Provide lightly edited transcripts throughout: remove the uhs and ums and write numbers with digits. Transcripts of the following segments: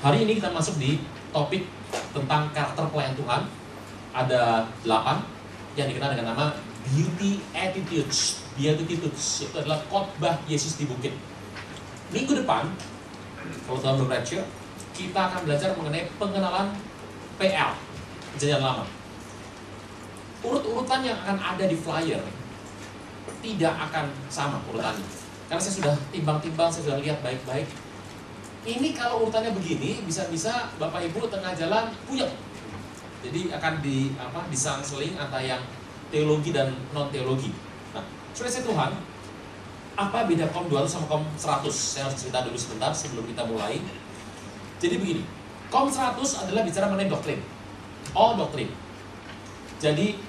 Hari ini kita masuk di topik tentang karakter pelayan Tuhan. Ada 8 yang dikenal dengan nama Beauty Attitudes. Beatitudes, itu adalah khotbah Yesus di bukit. Minggu depan, kalau dalam lecture, kita akan belajar mengenai pengenalan PL, perjanjian lama. Urut-urutan yang akan ada di flyer tidak akan sama urutannya. Karena saya sudah timbang-timbang, saya sudah lihat baik-baik. Ini kalau urutannya begini, bisa-bisa Bapak Ibu tengah jalan puyeng. Jadi akan diselang-seling antara yang teologi dan non-teologi. Nah, saudara Tuhan, apa beda KOM 200 sama KOM 100? Saya harus cerita dulu sebentar sebelum kita mulai. Jadi begini, KOM 100 adalah bicara mengenai doktrin. Oh, doktrin. Jadi,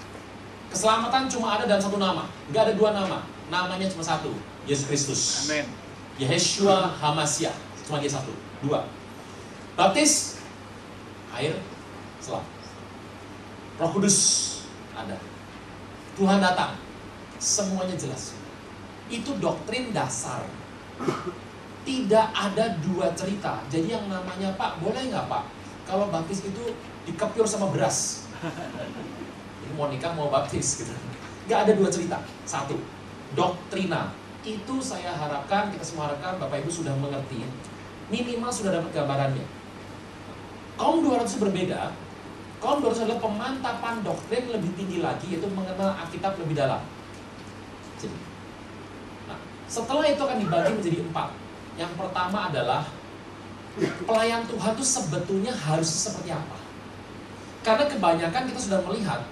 keselamatan cuma ada dalam satu nama. Nggak ada dua nama. Namanya cuma satu, Yesus Kristus. Amin. Yeshua HaMashiach. Cuma dia satu. 2. Baptis, air, selam. Roh Kudus ada. Tuhan datang. Semuanya jelas. Itu doktrin dasar. Tidak ada dua cerita. Jadi yang namanya, Pak, boleh nggak Pak? Kalau baptis itu dikepur sama beras. Ini mau nikah, mau baptis gitu. Nggak ada dua cerita. Satu, doktrina. Itu saya harapkan, kita semua harapkan Bapak Ibu sudah mengerti. Minimal sudah dapat gambarannya. KOM 200 berbeda. KOM 200 adalah pemantapan doktrin lebih tinggi lagi, yaitu mengenal Alkitab lebih dalam. Jadi, nah, setelah itu akan dibagi menjadi 4. Yang pertama adalah pelayan Tuhan itu sebetulnya harus seperti apa? Karena kebanyakan kita sudah melihat,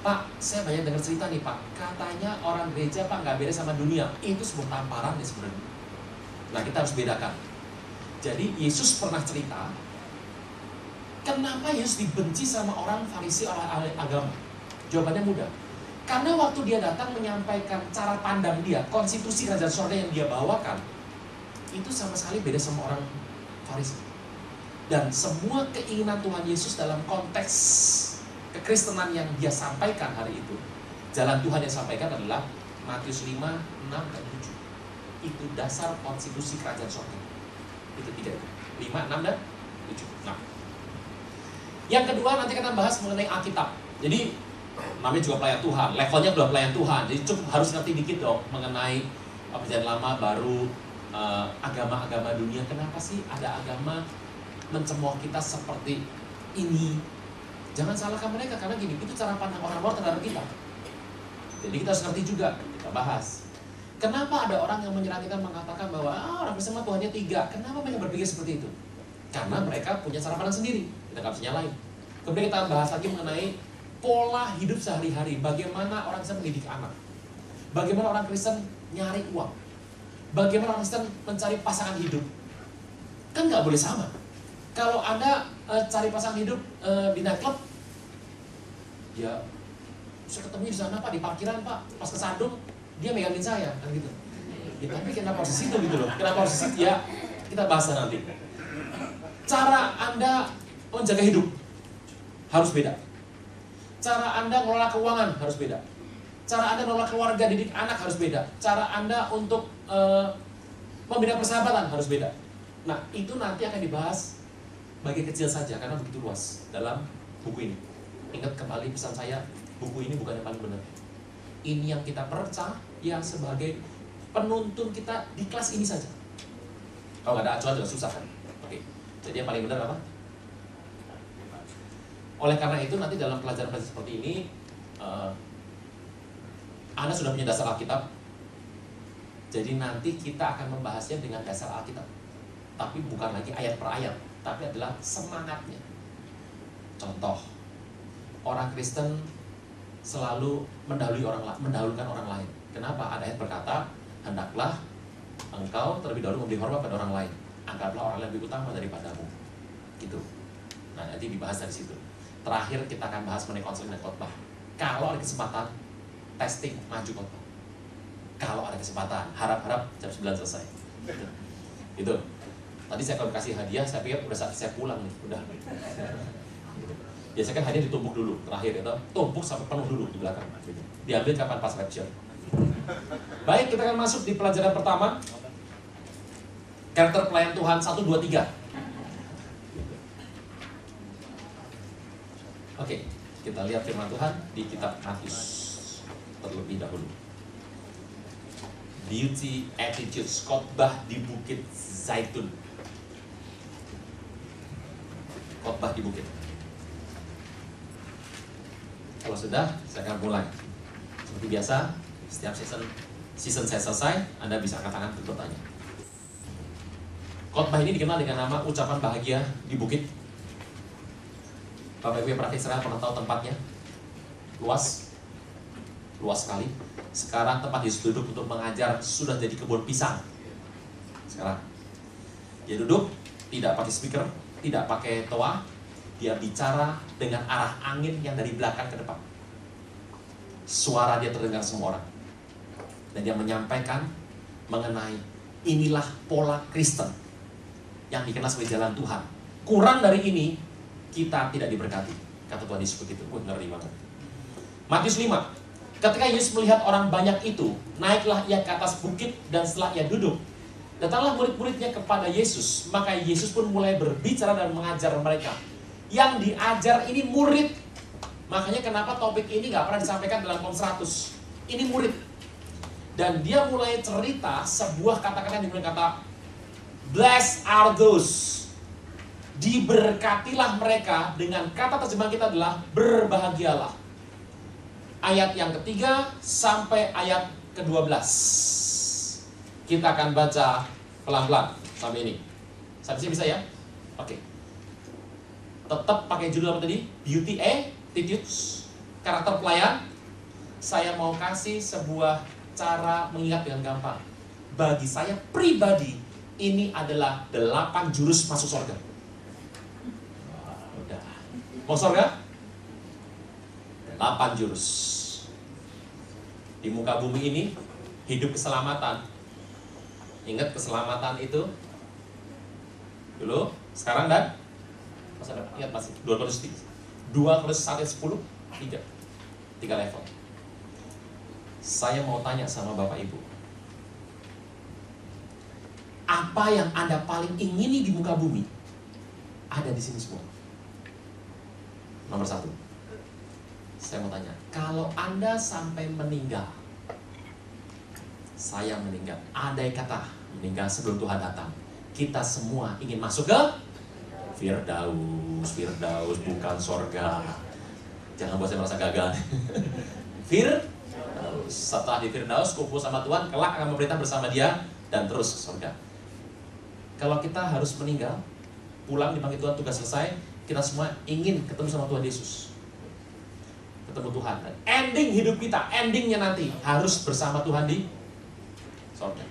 Pak, saya banyak dengar cerita nih Pak, katanya orang gereja Pak nggak beda sama dunia. Itu sebuah tamparan ya sebenarnya. Nah, kita harus bedakan. Jadi Yesus pernah cerita, kenapa Yesus dibenci sama orang Farisi, orang ahli agama? Jawabannya mudah. Karena waktu dia datang menyampaikan cara pandang dia, konstitusi kerajaan surga yang dia bawakan, itu sama sekali beda sama orang Farisi. Dan semua keinginan Tuhan Yesus dalam konteks kekristenan yang dia sampaikan hari itu, jalan Tuhan yang sampaikan adalah Matius 5, 6, dan 7. Itu dasar konstitusi kerajaan surga. Itu 3 itu. 5, 6, dan 7. Nah, yang kedua nanti kita bahas mengenai Alkitab. Jadi namanya juga pelayan Tuhan, levelnya udah pelayan Tuhan. Jadi cukup harus ngerti dikit dong mengenai perjanjian lama, baru, agama-agama dunia. Kenapa sih ada agama mencemooh kita seperti ini? Jangan salahkan mereka, karena gini, itu cara pandang orang luar terhadap kita. Jadi kita harus ngerti juga, kita bahas. Kenapa ada orang yang menyerang kita mengatakan bahwa orang Kristen Tuhannya 3? Kenapa mereka berpikir seperti itu? Karena mereka punya cara pandang sendiri, kita nggak bisa nyalain. Kemudian kita bahas lagi mengenai pola hidup sehari-hari. Bagaimana orang Kristen mendidik anak? Bagaimana orang Kristen nyari uang? Bagaimana orang Kristen mencari pasangan hidup? Kan nggak boleh sama. Kalau Anda cari pasangan hidup di nightclub, ya saya ketemu di sana Pak, di parkiran Pak, pas kesandung dia megangin saya, kan gitu. Ya, tapi kenapa harus di situ gitu loh? Kenapa harus di situ ya? Kita bahas nanti. Cara Anda menjaga hidup harus beda. Cara Anda mengelola keuangan harus beda. Cara Anda mengelola keluarga, didik anak harus beda. Cara Anda untuk membina persahabatan harus beda. Nah, itu nanti akan dibahas bagian kecil saja karena begitu luas dalam buku ini. Ingat kembali pesan saya, buku ini bukan yang paling benar. Ini yang kita percaya sebagai penuntun kita di kelas ini saja. Kalau nggak ada acuan juga susah kan? Oke. Jadi yang paling benar apa? Oleh karena itu nanti dalam pelajaran-pelajaran seperti ini, Anda sudah punya dasar Alkitab. Jadi nanti kita akan membahasnya dengan dasar Alkitab. Tapi bukan lagi ayat per ayat, tapi adalah semangatnya. Contoh, orang Kristen selalu mendahulukan orang lain. Kenapa? Ada ayat berkata, hendaklah engkau terlebih dahulu memberi hormat pada orang lain. Anggaplah orang lain lebih utama daripadamu. Gitu. Nah, nanti dibahas dari situ. Terakhir kita akan bahas mengenai konseling dan khotbah. Kalau ada kesempatan, testing maju khotbah. Kalau ada kesempatan, harap-harap jam 9 selesai. Gitu. Tadi saya kalau kasih hadiah, saya pikir udah saat saya pulang nih, udah. Biasanya kan hadiah ditumpuk dulu, terakhir itu tumpuk sampai penuh dulu di belakang. Diambil kapan pas lecture. Baik, kita akan masuk di pelajaran pertama. Karakter pelayan Tuhan 1, 2, 3. Oke, kita lihat firman Tuhan di kitab Matius terlebih dahulu. Beauty Attitudes, khotbah di Bukit Zaitun. Khotbah di bukit. Kalau sudah, saya akan mulai. Seperti biasa, setiap season saya selesai, Anda bisa angkat tangan untuk bertanya. Khotbah ini dikenal dengan nama ucapan bahagia di bukit. Bapak Ibu yang pernah tahu tempatnya? Luas sekali. Sekarang tempat Yesus duduk untuk mengajar sudah jadi kebun pisang. Sekarang dia duduk, tidak pakai speaker, tidak pakai toa, dia bicara dengan arah angin yang dari belakang ke depan. Suara dia terdengar semua orang. Dan dia menyampaikan mengenai inilah pola Kristen yang dikenal sebagai jalan Tuhan. Kurang dari ini, kita tidak diberkati. Kata Tuhan Yesus begitu. Ngeri banget. Matius 5. Ketika Yesus melihat orang banyak itu, naiklah ia ke atas bukit, dan setelah ia duduk, datanglah murid-muridnya kepada Yesus. Maka Yesus pun mulai berbicara dan mengajar mereka. Yang diajar ini murid. Makanya kenapa topik ini gak pernah disampaikan dalam KOM 100. Ini murid. Dan dia mulai cerita sebuah kata-kata yang dimulai kata blessed are those. Diberkatilah mereka, dengan kata terjemahan kita adalah berbahagialah. Ayat yang ketiga sampai ayat ke-12. Kita akan baca pelan-pelan sampai ini. Sampai sini bisa ya? Oke. Tetap pakai judul apa tadi? Beauty Attitudes. Karakter pelayan. Saya mau kasih sebuah cara mengingat dengan gampang. Bagi saya pribadi, ini adalah 8 jurus masuk surga. Udah. Mau surga? 8 jurus. Di muka bumi ini, hidup keselamatan. Ingat keselamatan itu dulu, sekarang, dan masa depan. Ingat masih 2 Korintus 1 ayat 10, 3 level. Saya mau tanya sama Bapak Ibu, apa yang Anda paling ingini di muka bumi ada di sini semua. Nomor 1, saya mau tanya, kalau Anda sampai meninggal, saya meninggal, andai kata meninggal sebelum Tuhan datang, kita semua ingin masuk ke Firdaus, bukan sorga. Jangan buat saya merasa gagal. Firdaus. Setelah di Firdaus, kumpul sama Tuhan, kelak akan memerintah bersama Dia dan terus ke sorga. Kalau kita harus meninggal, pulang dipanggil Tuhan, tugas selesai, kita semua ingin ketemu sama Tuhan Yesus, ketemu Tuhan. Dan ending hidup kita, endingnya nanti harus bersama Tuhan di sorga.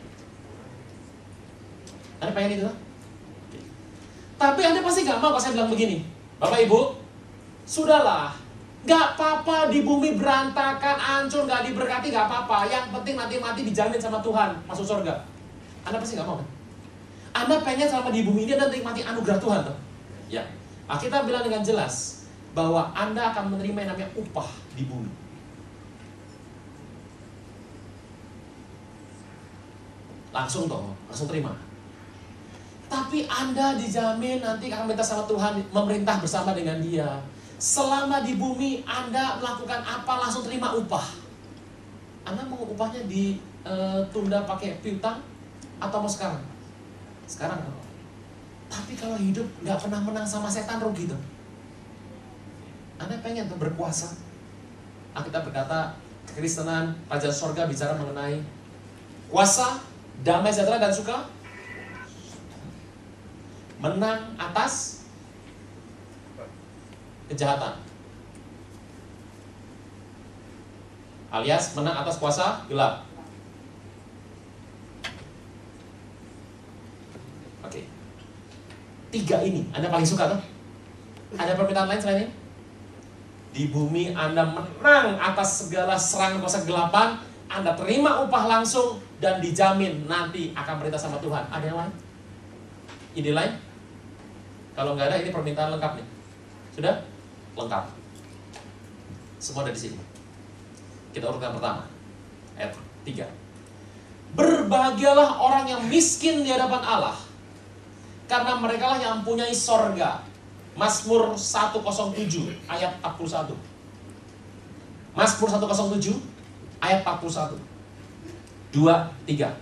Anda pengen itu? Tapi Anda pasti gak mau kalau saya bilang begini, Bapak Ibu, sudahlah, gak apa-apa di bumi berantakan, hancur, gak diberkati, gak apa-apa. Yang penting nanti mati dijamin sama Tuhan, masuk surga. Anda pasti gak mau kan? Anda pengen selama di bumi ini Anda nikmati anugerah Tuhan tuh. Ya, kita bilang dengan jelas bahwa Anda akan menerima yang namanya upah di bumi. Langsung terima. Tapi Anda dijamin nanti akan minta sama Tuhan, memerintah bersama dengan Dia. Selama di bumi Anda melakukan apa, langsung terima upah. Anda mau upahnya ditunda pakai piutang atau mau sekarang? Sekarang. Tapi kalau hidup gak pernah menang sama setan, rugi tuh. Anda pengen tuh berkuasa. Alkitab berkata, kekristenan Raja Sorga bicara mengenai kuasa, damai sejahtera dan suka, menang atas kejahatan, alias menang atas kuasa gelap. Oke. 3 ini Anda paling suka tuh? Ada permintaan lain selain ini? Di bumi Anda menang atas segala serangan kuasa kegelapan, Anda terima upah langsung dan dijamin nanti akan perintah sama Tuhan. Ada yang lain? Ide lain? Kalau nggak ada, ini permintaan lengkap nih. Sudah? Lengkap. Semua ada di sini. Kita urutkan pertama. Ayat 3. Berbahagialah orang yang miskin di hadapan Allah, karena merekalah yang mempunyai sorga. Mazmur 107 ayat 41. Mazmur 107 ayat 41. 2, 3.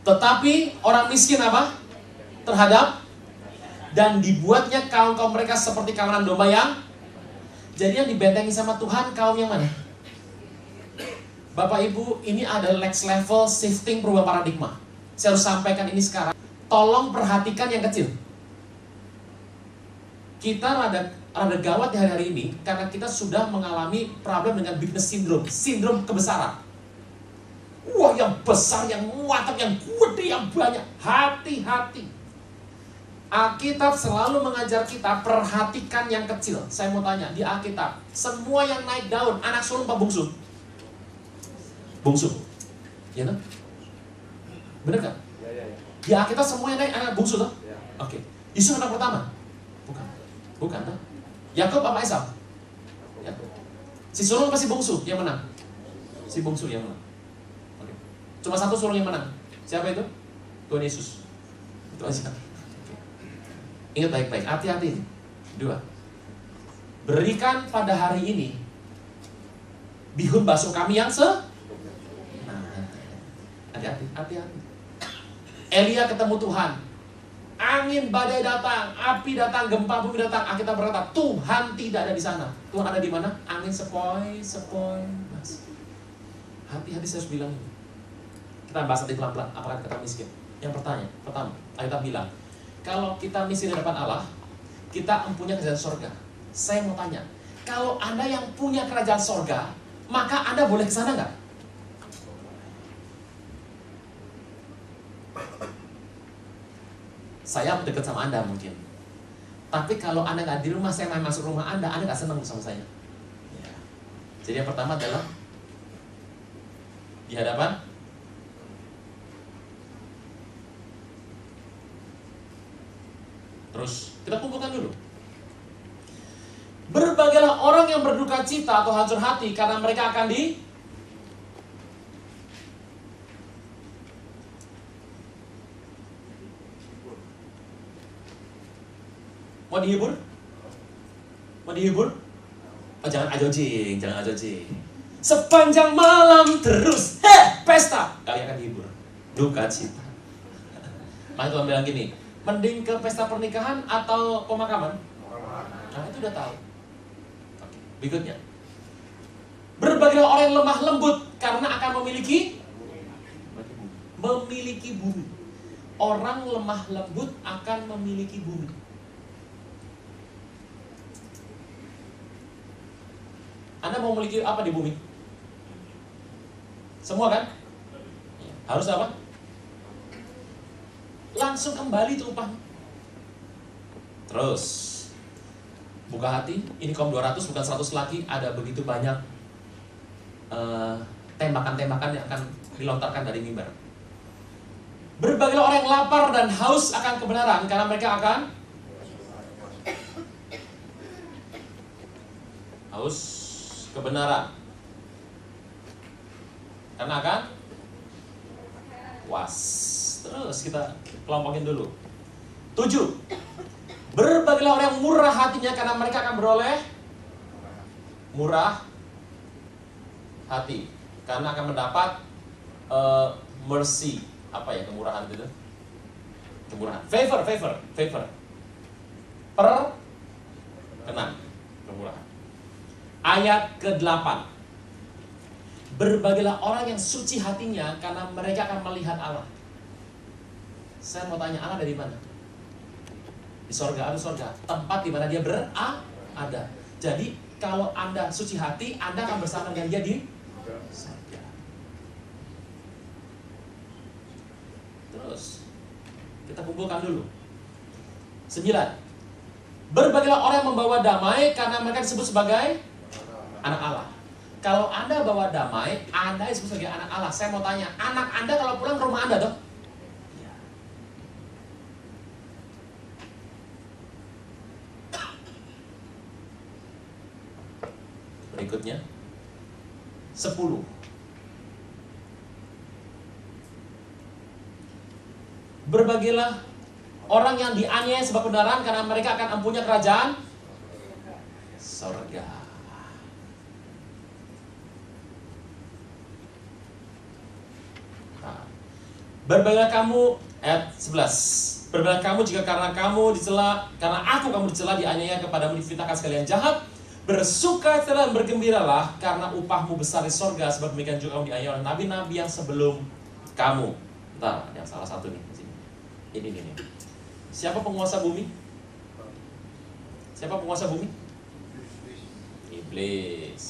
Tetapi orang miskin apa? Terhadap, dan dibuatnya kaum-kaum mereka seperti kawanan domba yang, jadi yang dibentengi sama Tuhan kaum yang mana? Bapak Ibu, ini ada next level shifting perubahan paradigma. Saya harus sampaikan ini sekarang. Tolong perhatikan yang kecil. Kita rada gawat di hari-hari ini karena kita sudah mengalami problem dengan bigness syndrome, sindrom kebesaran. Wah, yang besar, yang muatak, yang gede, yang banyak. Hati-hati. Alkitab selalu mengajar kita perhatikan yang kecil. Saya mau tanya, di Alkitab semua yang naik daun, anak sulung apa bungsu? Bungsu. Ya kan? Bener kan? Di Alkitab semua yang naik anak bungsu toh? Oke. Yusuf anak pertama? Bukan toh? Yakub apa Esau? Yakub. Si sulung pasti bungsu yang menang. Si bungsu yang menang. Oke. Cuma satu sulung yang menang. Siapa itu? Tuhan Yesus. Itu aja. Ingat baik-baik, hati-hati. 2. Berikan pada hari ini bihun bakso kami yang hati-hati. Elia ketemu Tuhan. Angin badai datang, api datang, gempa bumi datang. Alkitab berkata, Tuhan tidak ada di sana. Tuhan ada di mana? Angin sepoi. Hati-hati, saya harus bilang ini. Kita bahas nanti pelan-pelan. Apakah kita miskin? Yang pertama, Alkitab bilang, kalau kita miskin di depan Allah, kita mempunyai kerajaan sorga. Saya mau tanya, kalau Anda yang punya kerajaan sorga, maka Anda boleh ke sana nggak? Saya dekat sama Anda mungkin. Tapi kalau Anda nggak di rumah, saya main masuk rumah Anda nggak senang sama saya. Ya. Jadi yang pertama adalah di hadapan terus kita kumpulkan dulu. Berbagilah orang yang berduka cita atau hancur hati karena mereka akan Mau dihibur? Oh, jangan ajojing. Sepanjang malam terus, pesta. Kalian akan dihibur. Duka cita. Makanya Tuhan bilang gini, mending ke pesta pernikahan atau pemakaman? Nah, itu udah tahu. Oke, berikutnya. Berbagilah orang yang lemah lembut karena akan memiliki bumi. Orang lemah lembut akan memiliki bumi. Anda mau memiliki apa di bumi? Semua kan? Harus apa? Langsung kembali tuh upah. Terus buka hati. Ini kaum 200 bukan 100 lagi. Ada begitu banyak tembakan-tembakan yang akan dilontarkan dari mimbar. Berbagilah orang yang lapar dan haus akan kebenaran karena mereka akan haus kebenaran karena akan puas. Terus kita kelompokin dulu. 7. Berbagilah orang yang murah hatinya karena mereka akan beroleh murah hati, karena akan mendapat mercy. Apa ya kemurahan itu? Kemurahan. Favor. Perkenan. Kemurahan. Ayat ke-8. Berbagilah orang yang suci hatinya karena mereka akan melihat Allah. Saya mau tanya, Allah dari mana? Di sorga, ada sorga. Tempat di mana dia berada. Jadi kalau Anda suci hati, Anda akan bersama dengan dia di sorga. Terus kita kumpulkan dulu. 9. Berbagilah orang yang membawa damai karena mereka disebut sebagai anak Allah. Kalau Anda bawa damai, Anda disebut sebagai anak Allah. Saya mau tanya, anak Anda kalau pulang ke rumah Anda dong? Berikutnya 10. Berbagilah Orang yang dianiaya sebab kebenaran, karena mereka akan mempunyai kerajaan sorga. Nah, berbahagia kamu, ayat 11. Berbahagia kamu jika karena kamu dicela, karena aku kamu dicela, dianiaya kepadamu, difitnahkan sekalian jahat. Bersukacita dan bergembiralah, karena upahmu besar di sorga, sebab demikian juga kamu dianiaya oleh nabi-nabi yang sebelum kamu. Bentar, yang salah satu nih. Ini. Siapa penguasa bumi? Siapa penguasa bumi? Iblis.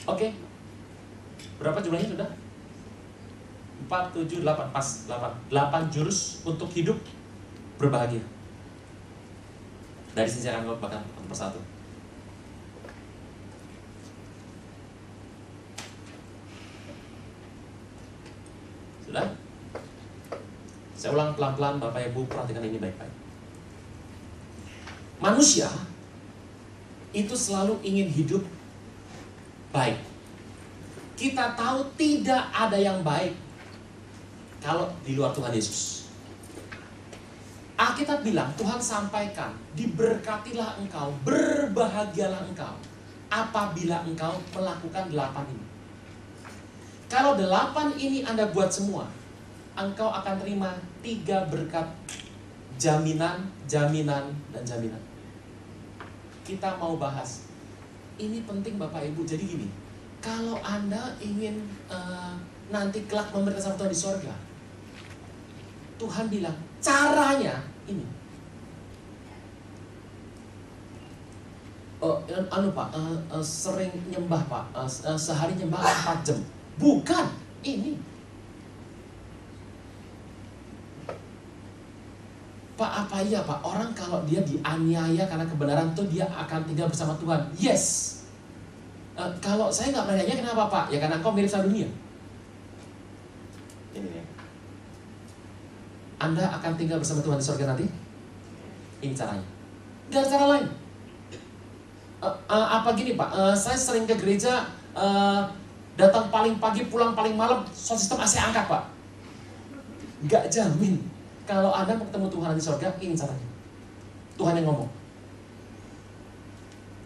Oke. Berapa jumlahnya sudah? 4, 7, 8, pas 8 jurus untuk hidup berbahagia. Dari sini saya akan bahkan satu persatu. Sudah? Saya ulang pelan-pelan, Bapak Ibu perhatikan ini baik-baik. Manusia itu selalu ingin hidup baik. Kita tahu tidak ada yang baik kalau di luar Tuhan Yesus. Alkitab bilang, Tuhan sampaikan, diberkatilah engkau, berbahagialah engkau apabila engkau melakukan 8 ini. Kalau 8 ini Anda buat semua, engkau akan terima 3 berkat jaminan, dan jaminan. Kita mau bahas. Ini penting Bapak Ibu. Jadi gini, kalau Anda ingin nanti kelak memerintah sama Tuhan di sorga, Tuhan bilang, caranya ini. Pak, sering nyembah Pak, sehari nyembah 4 jam. Bukan, ini. Pak, apa iya Pak? Orang kalau dia dianiaya karena kebenaran itu dia akan tinggal bersama Tuhan. Yes. Kalau saya nggak menanya, kenapa Pak? Ya karena engkau mirip sama dunia. Ini ya. Anda akan tinggal bersama Tuhan di surga nanti? Ini caranya. Gak ada cara lain. Apa gini Pak? Saya sering ke gereja, datang paling pagi, pulang paling malam, sound system AC angkat Pak. Gak jamin. Kalau Anda mau ketemu Tuhan di surga, ini caranya. Tuhan yang ngomong.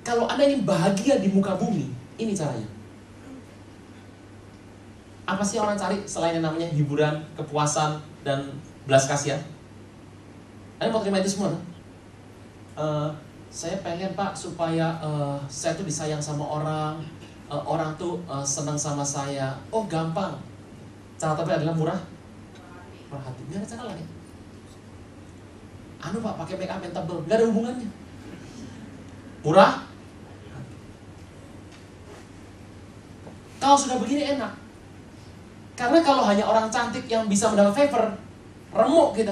Kalau Anda ingin bahagia di muka bumi, ini caranya. Apa sih orang cari selain yang namanya hiburan, kepuasan, dan belas kasihan? Anda mau terima itu semua? Saya pengen Pak supaya saya tuh disayang sama orang, orang tuh senang sama saya. Oh gampang. Cara terbaik adalah murah hati. Gak ada cara lain. Pak pakai make up yang tebel, gak ada hubungannya. Murah. Kalau sudah begini enak. Karena kalau hanya orang cantik yang bisa mendapat favor, remuk kita.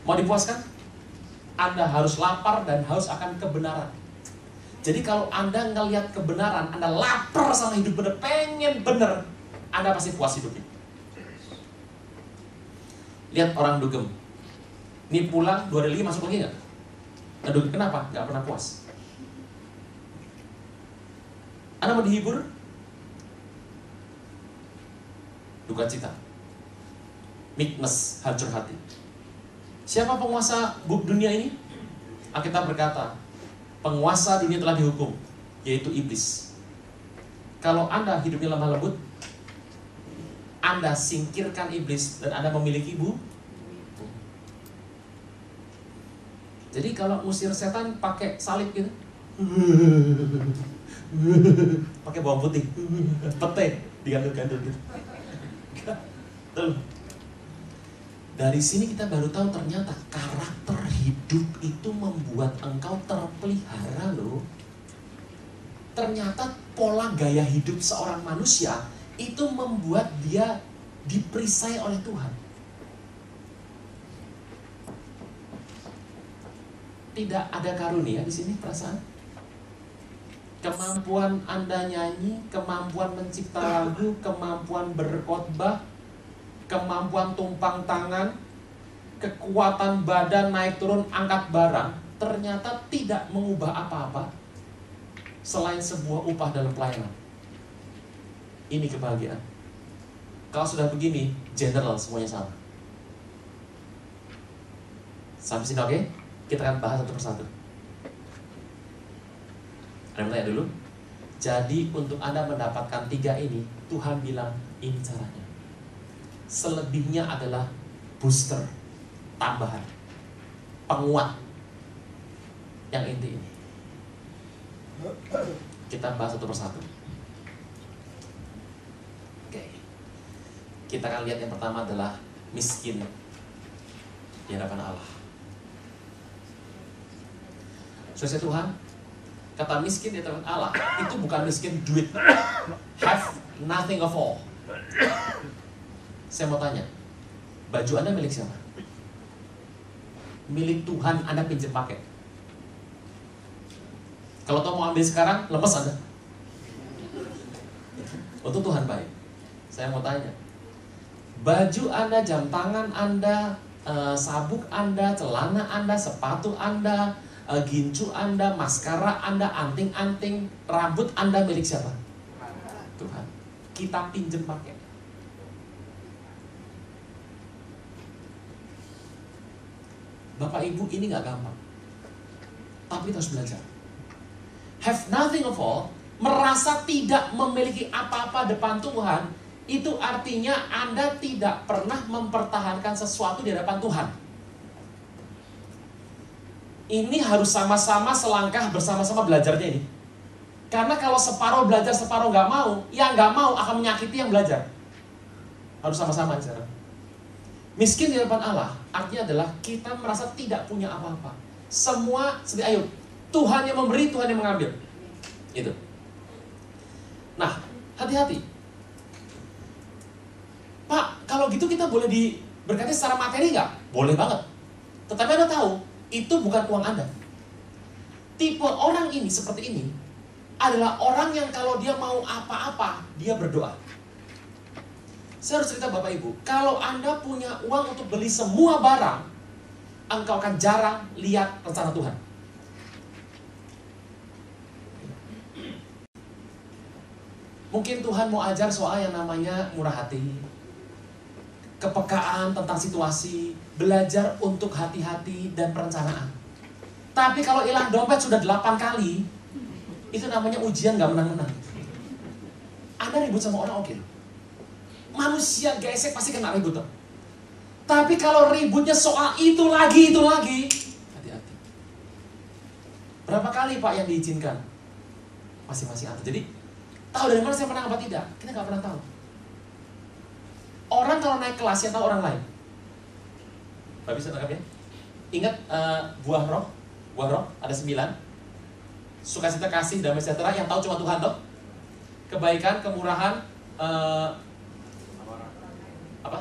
Mau dipuaskan? Anda harus lapar dan haus akan kebenaran. Jadi kalau Anda ngelihat kebenaran, Anda lapar sama hidup benar, pengen benar, Anda pasti puas hidupnya. Lihat orang dugem. Ini pulang 2 hari lagi masuk lagi nggak? Aduh, kenapa? Nggak pernah puas. Anda mau dihibur? Duka cita, meekness, hancur hati. Siapa penguasa dunia ini? Alkitab berkata, penguasa dunia telah dihukum, yaitu iblis. Kalau Anda hidupnya lemah lembut, Anda singkirkan iblis dan Anda memiliki ibu. Jadi kalau ngusir setan pakai salib gitu, pakai bawang putih, pete, digandul-gandul gitu. Dari sini kita baru tahu ternyata karakter hidup itu membuat engkau terpelihara loh. Ternyata pola gaya hidup seorang manusia itu membuat dia diperisai oleh Tuhan. Tidak ada karunia di sini perasaan. Kemampuan Anda nyanyi, kemampuan mencipta lagu, kemampuan berkhotbah, kemampuan tumpang tangan, kekuatan badan naik turun angkat barang ternyata tidak mengubah apa-apa selain sebuah upah dalam pelayanan. Ini kebahagiaan. Kalau sudah begini, general semuanya sama. Sampai sini oke? Kita akan bahas satu persatu. Ada yang bertanya dulu? Jadi untuk Anda mendapatkan 3 ini, Tuhan bilang ini caranya. Selebihnya adalah booster, tambahan, penguat. Yang inti ini. Kita bahas satu persatu. Oke. Kita akan lihat yang pertama adalah miskin di hadapan Allah. Saudara Tuhan, kata miskin di hadapan Allah itu bukan miskin duit. Have nothing of all. Saya mau tanya, baju Anda milik siapa? Milik Tuhan, Anda pinjam pakai. Kalau Tuhan mau ambil sekarang, lemes Anda. Untuk Tuhan baik. Saya mau tanya, baju Anda, jam tangan Anda, sabuk Anda, celana Anda, sepatu Anda, gincu Anda, maskara Anda, anting-anting, rambut Anda milik siapa? Tuhan. Kita pinjam pakai. Bapak Ibu, ini gak gampang. Tapi kita harus belajar. Have nothing of all, merasa tidak memiliki apa-apa depan Tuhan, itu artinya Anda tidak pernah mempertahankan sesuatu di hadapan Tuhan. Ini harus sama-sama selangkah bersama-sama belajarnya ini. Karena kalau separuh belajar, separuh nggak mau, yang nggak mau akan menyakiti yang belajar. Harus sama-sama cara. Miskin di hadapan Allah artinya adalah kita merasa tidak punya apa-apa. Semua seperti Ayub. Tuhan yang memberi, Tuhan yang mengambil. Itu. Nah, hati-hati. Pak, kalau gitu kita boleh diberkati secara materi nggak? Boleh banget. Tetapi Anda tahu, itu bukan uang Anda. Tipe orang ini, seperti ini, adalah orang yang kalau dia mau apa-apa, dia berdoa. Saya harus cerita Bapak Ibu, kalau Anda punya uang untuk beli semua barang, engkau akan jarang lihat rencana Tuhan. Mungkin Tuhan mau ajar soal yang namanya murah hati, kepekaan tentang situasi, belajar untuk hati-hati dan perencanaan. Tapi kalau hilang dompet sudah 8 kali, itu namanya ujian gak menang-menang. Anda ribut sama orang oke. Manusia gesek pasti kena ribut. Tapi kalau ributnya soal itu lagi, hati-hati. Berapa kali Pak yang diizinkan? Masing-masing antar. Jadi, tahu dari mana saya menang apa tidak? Kita gak pernah tahu. Orang kalau naik kelas yang tahu orang lain. Bapak bisa tangkap ya? Ingat buah roh ada 9. Sukacita, kasih, damai sejahtera yang tahu cuma Tuhan toh. Kebaikan, kemurahan, apa?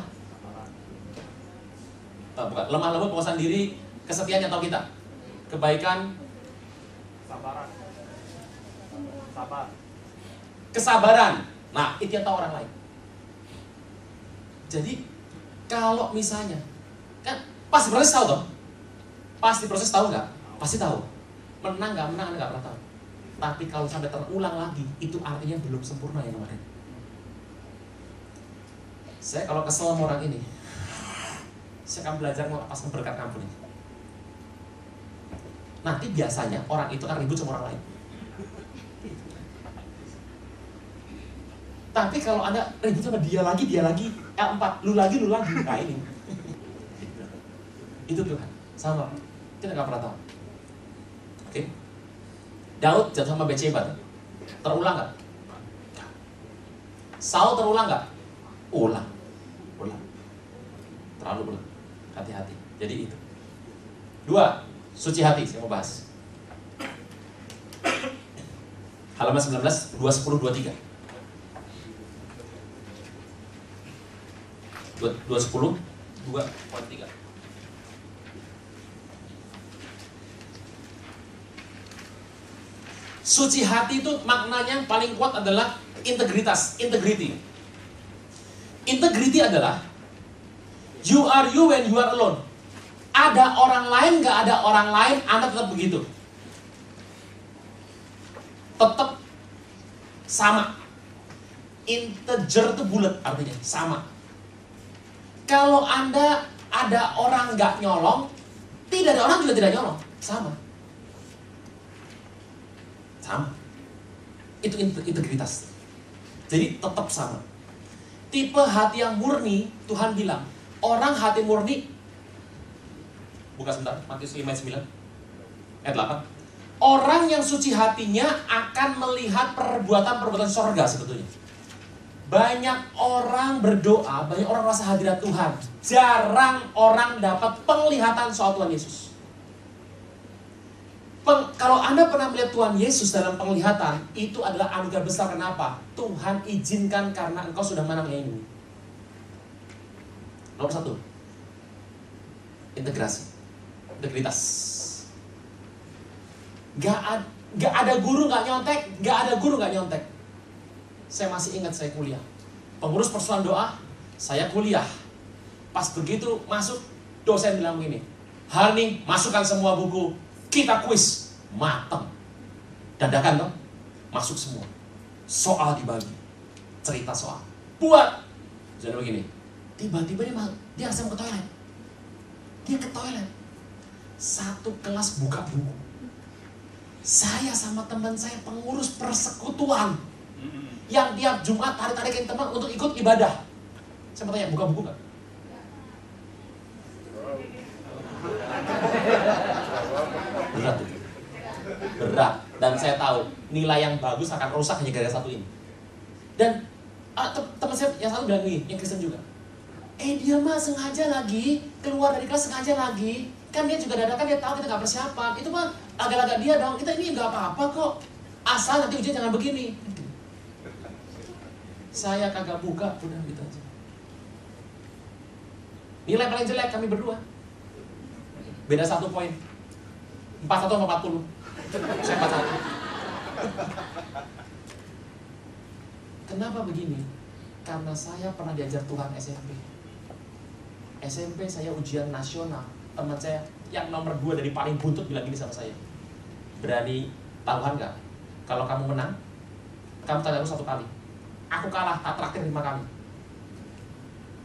Bukan. Lemah lembut, penguasaan diri, kesetiaan yang tahu kita. Kebaikan, kesabaran. Nah, itu yang tahu orang lain. Jadi, kalau misalnya, kan pasti proses tahu toh? Pasti proses tahu nggak? Pasti tahu. Menang nggak menang, Anda nggak pernah tahu. Tapi kalau sampai terulang lagi, itu artinya belum sempurna yang kemarin. Saya kalau kesel sama orang ini, saya akan belajar melepaskan berkat ampun ini. Nanti biasanya orang itu akan ribut sama orang lain. Tapi kalau Anda ribut sama dia lagi, L4, lu lagi, nah ini. Itu Tuhan, sama. Kita nggak pernah tahu. Oke? Daud jatuh sama Bathsheba, terulang nggak? Saul terulang nggak? Ulang. Terlalu ulang. Hati-hati. Jadi itu. 2, suci hati. Saya mau bahas. Halaman 19, 210, 23. 210, 2.3. Suci hati itu maknanya paling kuat adalah integritas, integrity. Integrity adalah you are you when you are alone. Ada orang lain, nggak ada orang lain, Anda tetap begitu. Tetap sama. Integer itu bulat artinya, sama. Kalau Anda ada orang nggak nyolong, tidak ada orang juga tidak nyolong, sama. Sama. Itu integritas. Jadi tetap sama. Tipe hati yang murni, Tuhan bilang, orang hati murni, buka sebentar, Matius 5 ayat 9 ayat 8. Orang yang suci hatinya akan melihat perbuatan-perbuatan sorga sebetulnya. Banyak orang berdoa, banyak orang rasa hadirat Tuhan. Jarang orang dapat penglihatan soal Tuhan Yesus. Kalau Anda pernah melihat Tuhan Yesus dalam penglihatan, itu adalah anugerah besar. Kenapa? Tuhan izinkan karena engkau sudah menang ini. Nomor 1, integrasi, integritas. Gak ada guru gak nyontek, gak ada guru gak nyontek. Saya masih ingat saya kuliah, pengurus persoalan doa, saya kuliah. Pas begitu masuk, dosen bilang begini, hari ini masukkan semua buku, kita kuis, mateng. Dadakan dong, masuk semua. Soal dibagi, cerita soal. Buat. Jadi begini, tiba-tiba dia langsung ke toilet. Dia ke toilet. Satu kelas buka buku. Saya sama teman saya pengurus persekutuan yang tiap Jumat tarik-tarikin teman untuk ikut ibadah. Saya mau tanya, buka buku gak? Berat itu. Berat. Dan saya tahu nilai yang bagus akan rusak hanya gara-gara satu ini. Dan teman saya yang satu bilang gini, yang Kristen juga, dia mah sengaja lagi keluar dari kelas, sengaja lagi. Kan dia juga dadakan, dia tahu kita gak persiapan. Itu mah agak-agak dia dong, kita ini gak apa-apa kok. Asal nanti ujian jangan begini. Saya kagak buka, udah gitu aja. Nilai paling jelek kami berdua. Beda 1 poin. 41 sama 40. Saya 41. Kenapa begini? Karena saya pernah diajar Tuhan SMP. SMP saya ujian nasional. Teman saya yang nomor 2 dari paling buntut bilang gini sama saya, berani taruhan gak? Kalau kamu menang, kamu tanya aku 1 kali. Aku kalah, tak traktir 5 kali.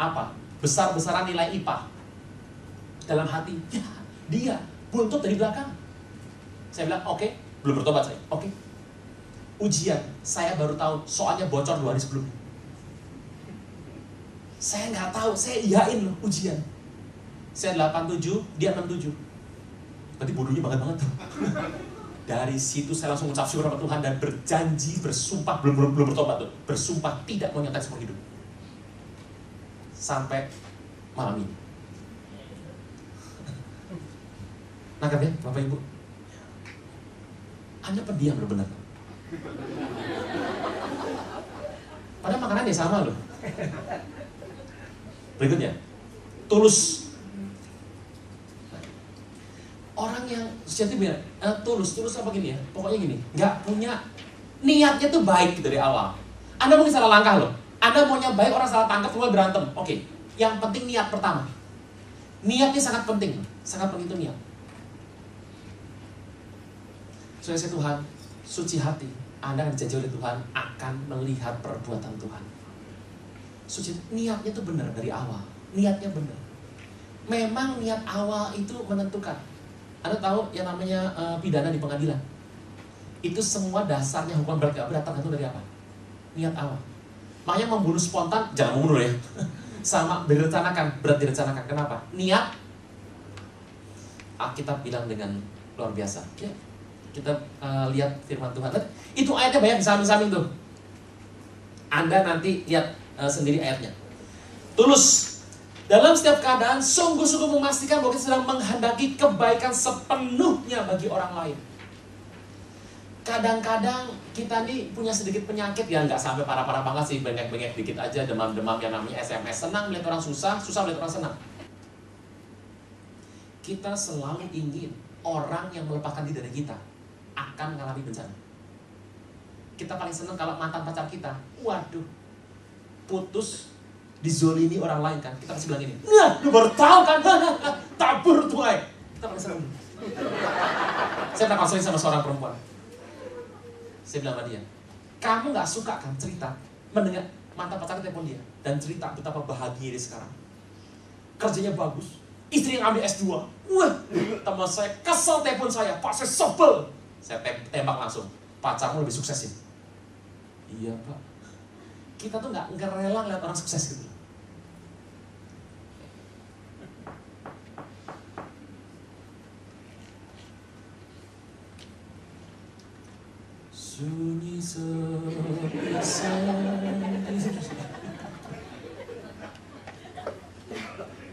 Apa? Besar-besaran nilai IPA. Dalam hati, ya dia buntut dari belakang. Saya bilang, oke, belum bertobat saya. Oke. Ujian, saya baru tahu soalnya bocor 2 hari sebelumnya. Saya nggak tahu, saya iyain loh ujian. Saya 87, dia 67. Berarti bodohnya banget tuh. Dari situ saya langsung ucap syukur kepada Tuhan dan berjanji, bersumpah, belum bertobat tuh, bersumpah tidak mau nyontek seumur hidup. Sampai malam ini. Nangkap ya, Bapak Ibu? Anda pendiam benar-benar. Padahal makanannya sama loh. Berikutnya, tulus. Orang yang sejati bilang, tulus apa gini ya? Pokoknya gini, nggak punya niatnya tuh baik dari awal. Anda mungkin salah langkah loh. Anda maunya baik, orang salah tangkap, kemudian berantem. Oke, yang penting niat pertama. Niatnya sangat penting itu niat. Saudara Tuhan, suci hati, Anda akan dijanji oleh Tuhan akan melihat perbuatan Tuhan. Suci, niatnya tuh benar dari awal. Niatnya benar. Memang niat awal itu menentukan. Anda tahu yang namanya pidana di pengadilan. Itu semua dasarnya hukuman berat gak berat tergantung dari apa? Niat awal. Makanya membunuh spontan, jangan membunuh ya. Sama direncanakan, berat direncanakan. Kenapa? Niat. Alkitab bilang dengan luar biasa. Ya, kita lihat firman Tuhan. Itu ayatnya banyak di samping-samping tuh. Anda nanti lihat sendiri ayatnya. Tulus. Dalam setiap keadaan, sungguh-sungguh memastikan bahwa kita sedang menghendaki kebaikan sepenuhnya bagi orang lain. Kadang-kadang kita nih punya sedikit penyakit, ya nggak sampai parah-parah banget sih, bengek-bengek dikit aja, demam-demam yang namanya SMS. Senang melihat orang susah, susah melihat orang senang. Kita selalu ingin orang yang melepaskan diri dari kita akan mengalami bencana. Kita paling senang kalau mantan pacar kita, waduh, putus, dizolimi orang lain kan, kita pasti bilang ini, nah, lu baru tahu kan, tabur tuai. Kita pasti bilang, saya pernah konseling sama seorang perempuan. Saya bilang sama dia, kamu gak suka kan cerita, mendengar mantan pacarnya telepon dia, dan cerita betapa bahagia dia sekarang. Kerjanya bagus, istri yang ambil S2. Wah, teman saya kesel telepon saya, Pak saya sebel. Saya tembak langsung, pacarmu lebih sukses ini. Iya Pak, kita tuh gak rela lihat orang sukses gitu. Sunyi sepi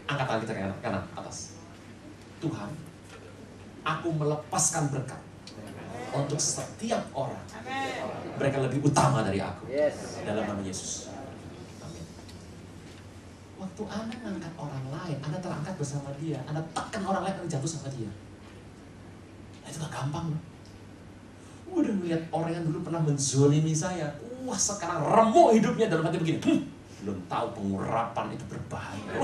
angkat tangan kita ke kanan, atas. Tuhan, aku melepaskan berkat untuk setiap orang. Mereka lebih utama dari aku. Dalam nama Yesus. Amin. Waktu Anda mengangkat orang lain, Anda terangkat bersama dia. Anda tekan orang lain, Anda jatuh sama dia. Nah, itu gak gampang loh. Udah melihat orang yang dulu pernah menzolimi saya, wah sekarang remuk hidupnya dalam hati begini. Belum tahu pengurapan itu berbahaya.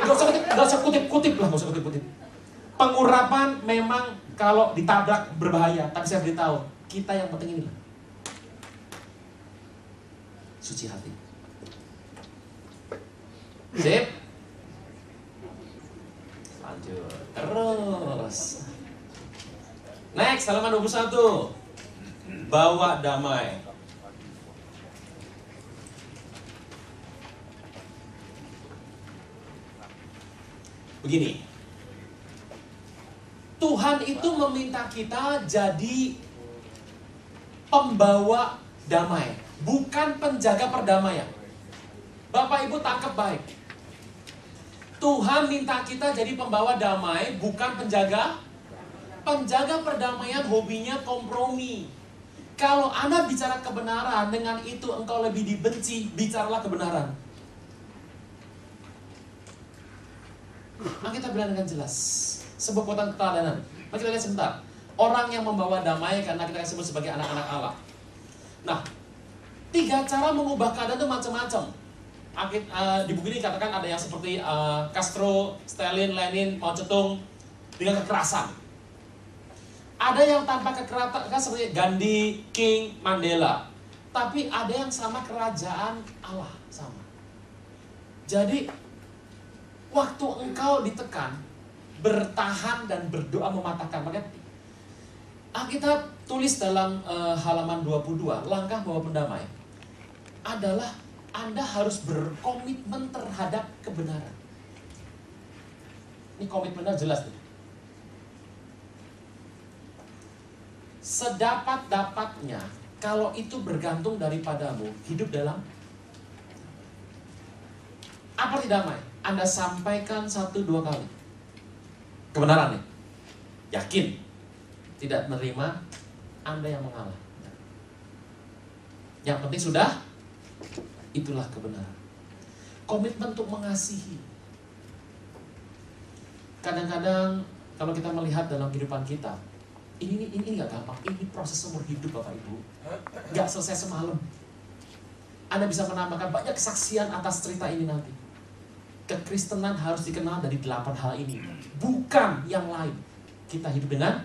Gak usah kutip-kutip lah, gak usah kutip-kutip. Pengurapan memang kalau ditabrak berbahaya, tapi saya beritahu, kita yang penting ini lah. Suci hati. Sip. Lanjut. Terus. Next, halaman 21. Bawa damai. Begini. Tuhan itu meminta kita jadi pembawa damai, bukan penjaga perdamaian. Bapak Ibu tangkap baik. Tuhan minta kita jadi pembawa damai, bukan penjaga. Penjaga perdamaian hobinya kompromi. Kalau Anda bicara kebenaran, dengan itu engkau lebih dibenci, bicaralah kebenaran. Kita bilang dengan jelas. Sebuah kota keteladanan. Mari kita lihat sebentar. Orang yang membawa damai karena kita sebut sebagai anak-anak Allah. Nah, 3 cara mengubah keadaan itu macam-macam. Di buku ini dikatakan ada yang seperti Castro, Stalin, Lenin, Mao Zedong dengan kekerasan. Ada yang tanpa kekerasan seperti Gandhi, King, Mandela. Tapi ada yang sama kerajaan Allah, sama. Jadi, waktu engkau ditekan, bertahan dan berdoa mematahkan. Makanya kita tulis dalam halaman 22, langkah bawa pendamai adalah Anda harus berkomitmen terhadap kebenaran. Ini komitmennya jelas nih. Sedapat-dapatnya, kalau itu bergantung daripadamu, hidup dalam apa arti damai? Anda sampaikan 1-2 kali kebenaran nih, yakin, tidak menerima, Anda yang mengalah. Yang penting sudah, itulah kebenaran. Komitmen untuk mengasihi. Kadang-kadang kalau kita melihat dalam kehidupan kita, ini nggak gampang. Ini proses seumur hidup Bapak Ibu. Nggak selesai semalam. Anda bisa menambahkan banyak kesaksian atas cerita ini nanti. Kekristenan harus dikenal dari 8 hal ini, bukan yang lain. Kita hidup dengan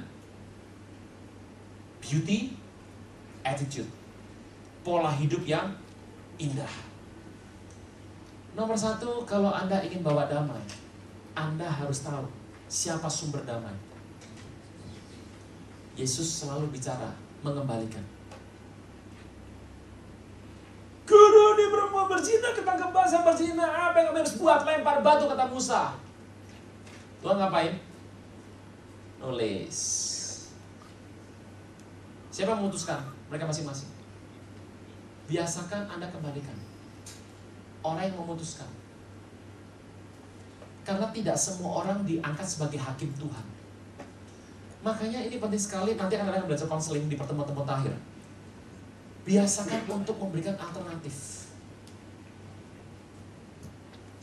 beauty, attitude, pola hidup yang indah. Nomor 1, kalau Anda ingin bawa damai, Anda harus tahu siapa sumber damai. Yesus selalu bicara mengembalikan. Guru, ini perempuan berzina, ketangkep basah berzina, apa yang kamu harus buat? Lempar batu, kata Musa. Tuhan ngapain? Nulis. Siapa yang memutuskan? Mereka masing-masing. Biasakan Anda kembalikan. Orang yang memutuskan. Karena tidak semua orang diangkat sebagai hakim Tuhan. Makanya ini penting sekali, nanti akan belajar konseling di pertemuan-pertemuan terakhir. Biasakan untuk memberikan alternatif.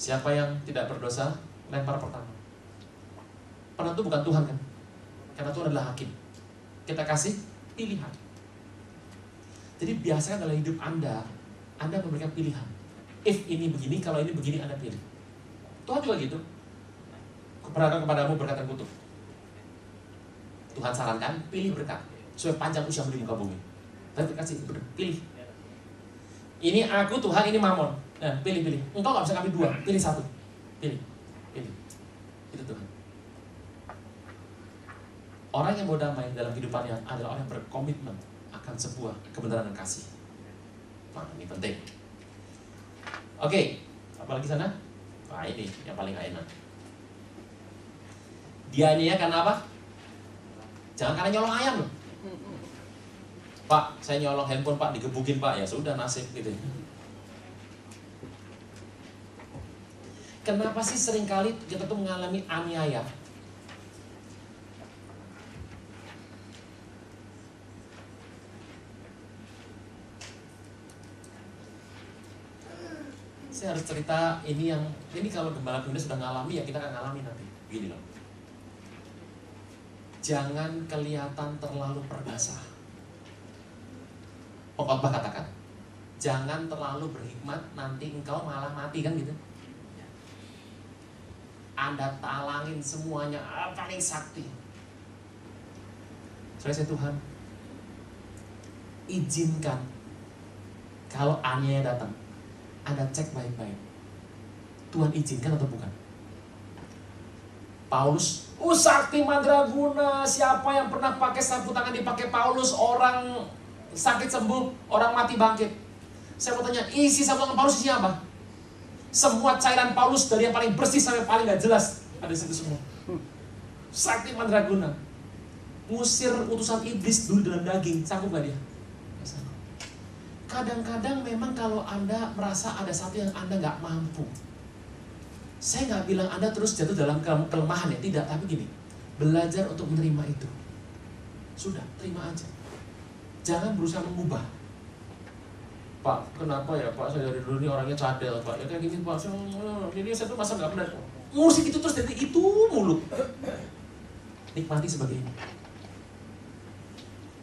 Siapa yang tidak berdosa, lempar pertama. Penentu bukan Tuhan kan? Karena Tuhan adalah hakim. Kita kasih pilihan. Jadi biasakan dalam hidup Anda memberikan pilihan. If ini begini, kalau ini begini, Anda pilih. Tuhan juga gitu. Berkata kepadamu berkat dan kutuk. Tuhan sarankan, pilih berkat supaya panjang usiamu di muka bumi. Tapi kasih, pilih. Ini aku Tuhan, ini Mamon. Nah, pilih. Engkau gak bisa kami dua, pilih satu. Pilih. Itu Tuhan. Orang yang mau damai dalam kehidupannya adalah orang yang berkomitmen akan sebuah kebenaran dan kasih. Nah, ini penting. Oke, apalagi sana? Nah, ini yang paling gak enak. Dianiaya karena apa? Jangan karena nyolong ayam loh. Pak, saya nyolong handphone Pak, digebukin Pak, ya sudah nasib gitu. Kenapa sih seringkali kita tuh mengalami aniaya? Saya harus cerita ini kalau Gembala Dunia sudah ngalami, ya kita akan ngalami nanti. Gini loh. Jangan kelihatan terlalu perkasa. Pengkhotbah katakan, jangan terlalu berhikmat, nanti engkau malah mati, kan gitu. Anda talangin semuanya, paling sakti. Saya Tuhan, izinkan kalau aniaya datang, Anda cek baik-baik. Tuhan izinkan atau bukan? Paulus, sakti mandraguna, siapa yang pernah pakai sapu tangan dipakai Paulus, orang sakit sembuh, orang mati bangkit. Saya mau tanya, isi sapu tangan Paulus isinya apa? Semua cairan Paulus dari yang paling bersih sampai paling gak jelas ada di situ semua. Sakti mandraguna, ngusir utusan iblis dulu dalam daging, sanggup gak dia? Kadang-kadang memang kalau Anda merasa ada satu yang Anda gak mampu, saya nggak bilang Anda terus jatuh dalam kelemahan ya, tidak, tapi gini, belajar untuk menerima itu. Sudah, terima aja. Jangan berusaha mengubah. Pak, kenapa ya Pak, saya dari dulu ini orangnya cadel Pak, ya kayak gini Pak, ini saya tuh masa nggak pernah musik itu terus dari itu mulu. Nikmati sebagai ini.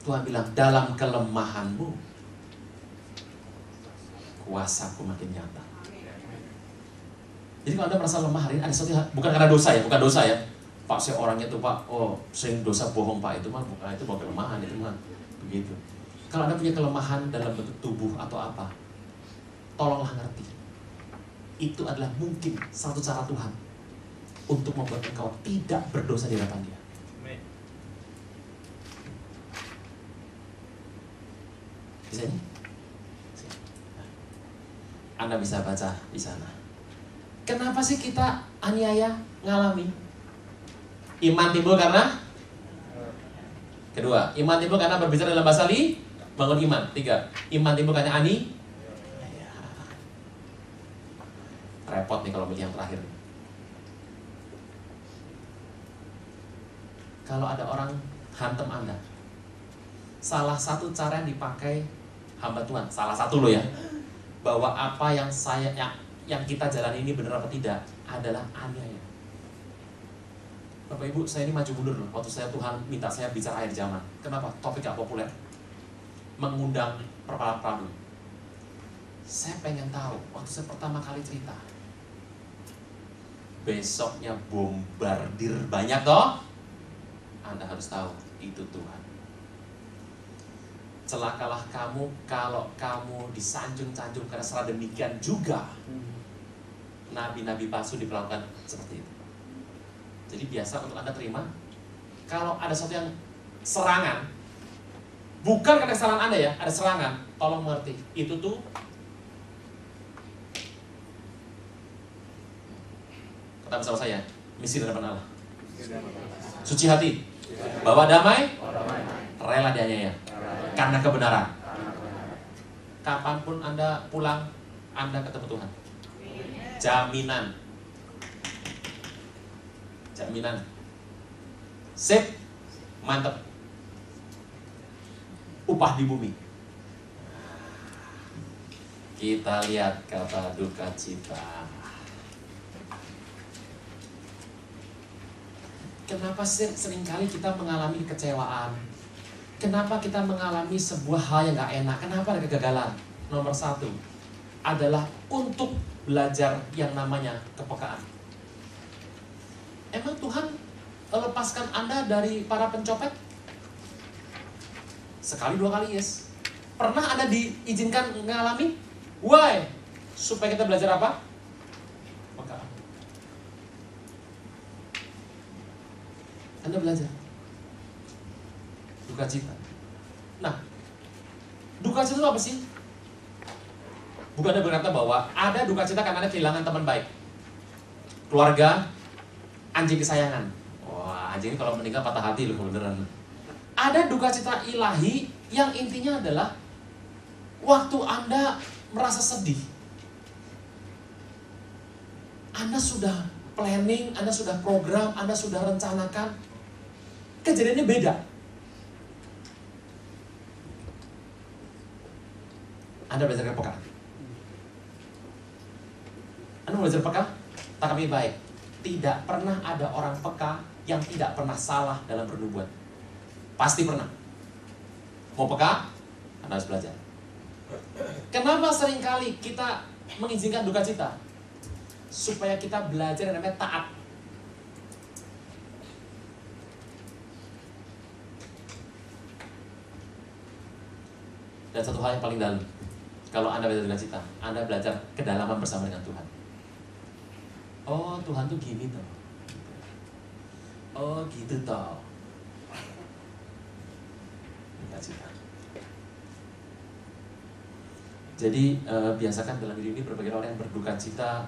Tuhan bilang, dalam kelemahanmu kuasaku makin nyata. Jadi kalau Anda merasa lemah hari ini, ada sesuatu bukan karena dosa ya, bukan dosa ya. Pak, saya orangnya tuh Pak, saya dosa bohong Pak, itu mah bukan, itu bukan kelemahan, itu mah begitu. Kalau Anda punya kelemahan dalam bentuk tubuh atau apa, tolonglah ngerti. Itu adalah mungkin satu cara Tuhan untuk membuat engkau tidak berdosa di hadapan Dia. Bisa ini? Anda bisa baca di sana. Kenapa sih kita aniaya ngalami? Iman timbul karena? Kedua, iman timbul karena berbicara dalam bahasa li, bangun iman. Tiga, iman timbul karena ani. Ya. Repot nih kalau milih yang terakhir. Kalau ada orang hantem Anda, salah satu cara yang dipakai hamba Tuhan, salah satu loh ya, bahwa apa yang yang kita jalani ini benar apa tidak adalah aniaya. Bapak Ibu, saya ini maju mundur loh. Waktu saya Tuhan minta saya bicara akhir zaman. Kenapa? Topik gak populer. Mengundang Prabhu. Saya pengen tahu, waktu saya pertama kali cerita, besoknya bombardir banyak toh. Anda harus tahu, itu Tuhan. Celakalah kamu kalau kamu disanjung-sanjung, karena salah demikian juga nabi-nabi palsu diperlakukan seperti itu. Jadi biasa untuk Anda terima, kalau ada sesuatu yang serangan, bukan karena kesalahan Anda ya, ada serangan, tolong mengerti, itu tuh kata bersama saya, misi di hadapan Allah. Suci hati, bawa damai, rela dianiaya karena kebenaran. Kapanpun Anda pulang, Anda ketemu Tuhan. Jaminan. Sip, mantep. Upah di bumi. Kita lihat kata duka cita. Kenapa seringkali kita mengalami kekecewaan? Kenapa kita mengalami sebuah hal yang gak enak? Kenapa ada kegagalan? Nomor satu, adalah untuk belajar yang namanya kepekaan. Emang Tuhan lepaskan Anda dari para pencopet? Sekali dua kali yes. Pernah Anda diizinkan mengalami? Why? Supaya kita belajar apa? Kepekaan. Anda belajar duka cita. Nah, duka cita itu apa sih? Bukannya berkata bahwa ada duka cita karena Anda kehilangan teman baik, keluarga, anjing kesayangan. Wah, anjing kalau meninggal patah hati loh beneran. Ada duka cita ilahi yang intinya adalah waktu Anda merasa sedih, Anda sudah planning, Anda sudah program, Anda sudah rencanakan, kejadiannya beda. Anda belajar kepekaan. Anda belajar peka? Tangkapi baik. Tidak pernah ada orang peka yang tidak pernah salah dalam bernubuat. Pasti pernah. Mau peka? Anda harus belajar. Kenapa seringkali kita mengizinkan duka cita? Supaya kita belajar yang namanya taat. Dan satu hal yang paling dalam, kalau Anda belajar duka cita, Anda belajar kedalaman bersama dengan Tuhan. Oh, Tuhan tuh gini toh. Oh, gitu toh. Duka cita. Jadi biasakan dalam hidup ini berbagai orang yang berduka cita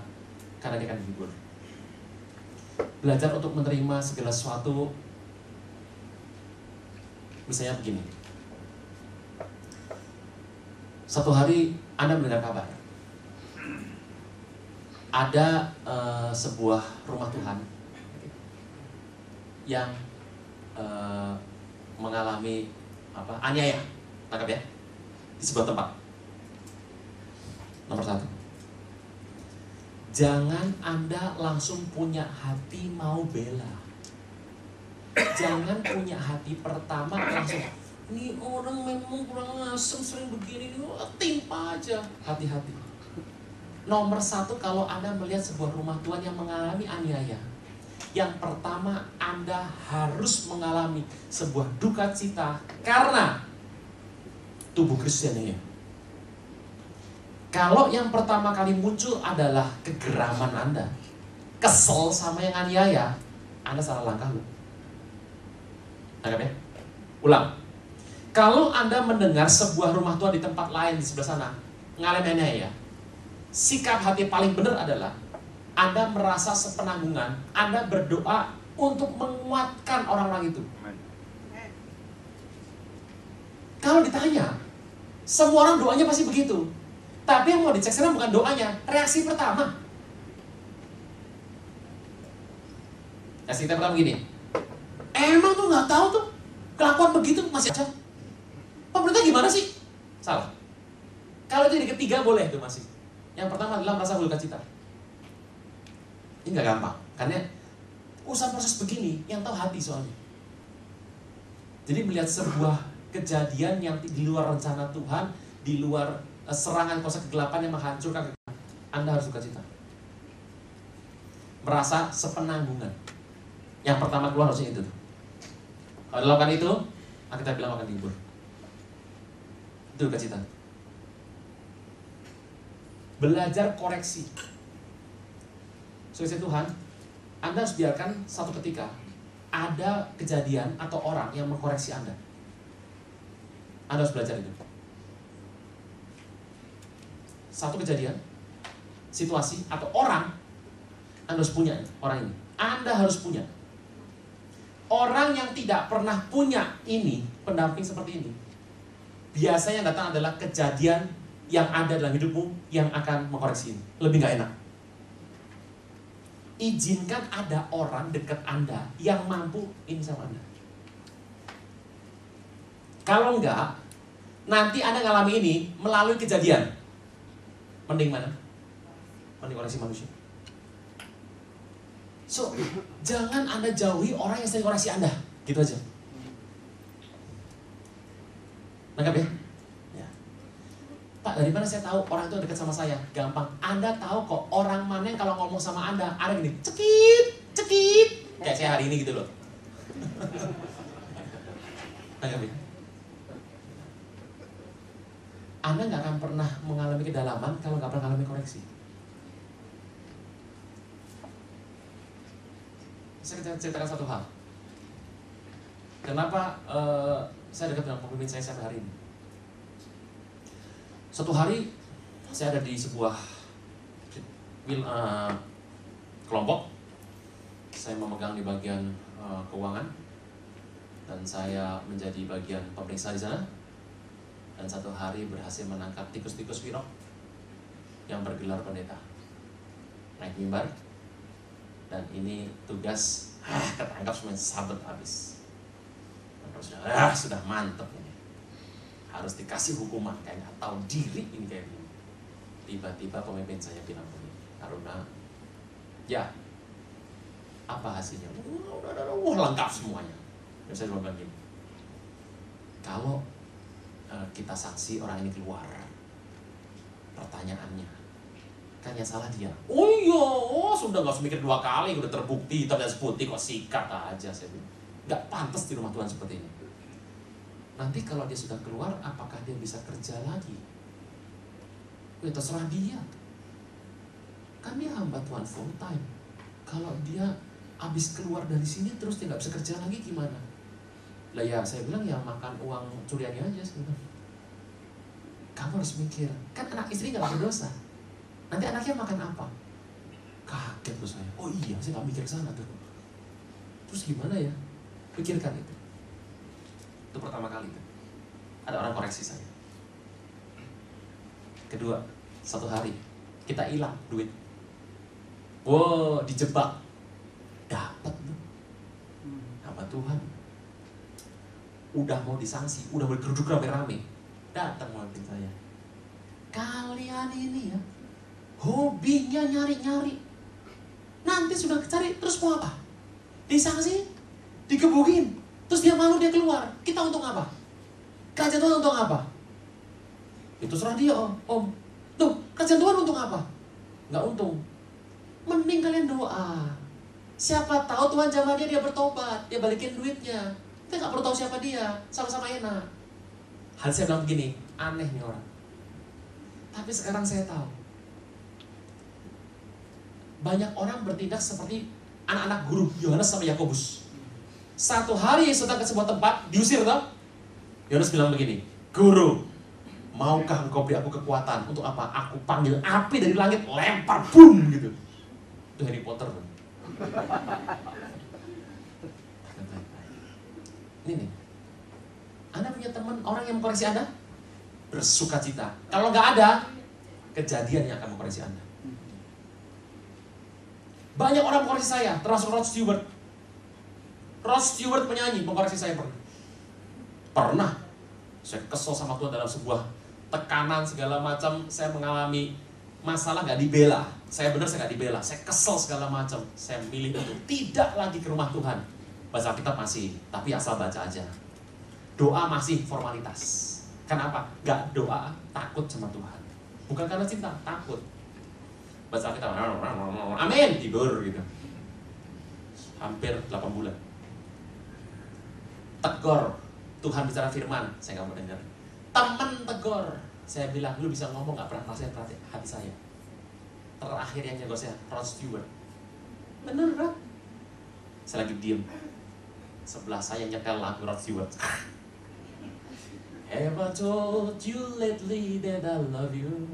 karena dia akan dihibur. Belajar untuk menerima segala sesuatu. Misalnya begini. Satu hari Anda mendengar kabar ada sebuah rumah Tuhan yang mengalami aniaya, tangkap ya, di sebuah tempat. Nomor 1, jangan Anda langsung punya hati mau bela. Jangan punya hati pertama langsung, ini orang memang kurang asem, sering begini, timpa aja. Hati-hati. Nomor 1, kalau Anda melihat sebuah rumah Tuhan yang mengalami aniaya, yang pertama Anda harus mengalami sebuah duka cita karena tubuh Kristiannya. Kalau yang pertama kali muncul adalah kegeraman Anda, kesel sama yang aniaya, Anda salah langkah loh. Tangkap ya? Ulang. Kalau Anda mendengar sebuah rumah Tuhan di tempat lain di sebelah sana mengalami aniaya, sikap hati paling benar adalah Anda merasa sepenanggungan, Anda berdoa untuk menguatkan orang-orang itu. Kalau ditanya, semua orang doanya pasti begitu. Tapi yang mau dicek sekarang bukan doanya, reaksi pertama. Reaksi kita pertama begini, emang tuh nggak tahu tuh kelakuan begitu masih aja. Pemerintah gimana sih? Salah. Kalau jadi ketiga boleh tuh masih. Yang pertama adalah merasa berduka cita. Ini nggak gampang, karena urusan proses begini yang tahu hati soalnya. Jadi melihat sebuah kejadian yang di luar rencana Tuhan, di luar serangan kuasa kegelapan yang menghancurkan, Anda harus duka cita. Merasa sepenanggungan. Yang pertama keluar harusnya itu. Kalau dilakukan itu, kita bilang akan dihibur. Itu duka cita. Belajar koreksi. Sesuai Tuhan, Anda harus biarkan satu ketika ada kejadian atau orang yang mengkoreksi Anda. Anda harus belajar itu. Satu kejadian, situasi, atau orang, Anda harus punya orang ini. Anda harus punya. Orang yang tidak pernah punya ini, pendamping seperti ini, biasanya yang datang adalah kejadian yang ada dalam hidupmu yang akan mengkoreksi ini. Lebih gak enak. Izinkan ada orang dekat Anda yang mampu ini sama Anda. Kalau enggak, nanti Anda ngalami ini melalui kejadian. Mending mana? Mending koreksi manusia. So, jangan Anda jauhi orang yang sering koreksi Anda. Gitu aja. Nangkap ya? Ya. Pak, dari mana Gimana saya tahu orang itu dekat sama saya? Gampang. Anda tahu kok orang mana yang kalau ngomong sama Anda, ada gini, cekit, cekit. Kayak saya hari ini gitu loh. Anda nggak akan pernah mengalami kedalaman kalau nggak pernah mengalami koreksi. Saya ceritakan satu hal. Kenapa saya dekat dengan pemimpin saya sampai hari ini? Suatu hari saya ada di sebuah kelompok. Saya memegang di bagian keuangan dan saya menjadi bagian pemeriksa di sana. Dan satu hari berhasil menangkap tikus-tikus wirok yang bergelar pendeta, naik mimbar. Dan ini tugas ketangkap semuanya, sabet habis. Sudah mantep ini. Harus dikasih hukuman, kayak nggak tahu diri ini kayak gini. Tiba-tiba pemimpin saya bilang begini, Aruna, ya apa hasilnya? Lengkap semuanya. Dan saya cuma bilang gini, kalau kita saksi orang ini keluar, pertanyaannya, kan yang salah dia. Oh iya, sudah nggak usah mikir 2 kali, udah terbukti hitam dan putih kok sikat aja. Saya bilang, nggak pantas di rumah Tuhan seperti ini. Nanti kalau dia sudah keluar, apakah dia bisa kerja lagi? Ya terserah dia. Kan dia hamba Tuhan full time. Kalau dia habis keluar dari sini terus dia nggak bisa kerja lagi gimana? Lah ya saya bilang ya makan uang curiannya aja sebenarnya. Kamu harus mikir, kan anak istri nggak berdosa. Nanti anaknya makan apa? Kaget tuh saya. Oh iya, saya nggak mikir ke sana tuh. Terus gimana ya? Pikirkan itu. Itu pertama kali tuh. Ada orang koreksi saya. Kedua, satu hari kita hilang duit. Wow, dijebak. Dapat tuh. Hamba Tuhan. Udah mau disanksi, udah mau digeruduk rame-rame. Datang pemimpin saya. Kalian ini ya, hobinya nyari-nyari. Nanti sudah cari, terus mau apa? Disanksi, digebukin, terus dia malu, dia keluar. Kita untung apa? Kerajaan Tuhan untung apa? Itu serah dia, om. Tuh, kerajaan Tuhan untung apa? Nggak untung. Mending kalian doa. Siapa tahu Tuhan jamah dia bertobat, dia balikin duitnya. Kita nggak perlu tahu siapa dia, sama-sama enak. Hal saya bilang begini, aneh nih orang. Tapi sekarang saya tahu. Banyak orang bertindak seperti anak-anak guru Yohanes sama Yakobus. Satu hari Yesus datang ke sebuah tempat, diusir toh. Yohanes bilang begini, Guru, maukah engkau beri aku kekuatan? Untuk apa? Aku panggil api dari langit, lempar, boom gitu. Itu Harry Potter tuh. Ini nih, Anda punya teman orang yang mengkoreksi Anda? Bersuka cita. Kalau nggak ada, kejadian yang akan mengkoreksi Anda. Banyak orang mengkoreksi saya, termasuk Rod Stewart. Rod Stewart penyanyi mengkoreksi saya pernah. Pernah. Saya kesel sama Tuhan dalam sebuah tekanan segala macam. Saya mengalami masalah nggak dibela. Saya benar saya nggak dibela. Saya kesel segala macam. Saya milih untuk tidak lagi ke rumah Tuhan. Baca Alkitab masih, tapi asal baca aja. Doa masih formalitas. Kenapa? Gak doa, takut sama Tuhan. Bukan karena cinta, takut. Baca Alkitab, amin, tidur gitu. Hampir 8 bulan. Tegor, Tuhan bicara firman, saya gak mau dengar. Temen tegor, saya bilang, lu bisa ngomong gak pernah ngerasain hati saya. Terakhir yang jago saya, Rod Stewart. Bener kan? Saya lagi diem. Sebelah saya nyetel lagu Rod Stewart. Have I told you lately that I love you?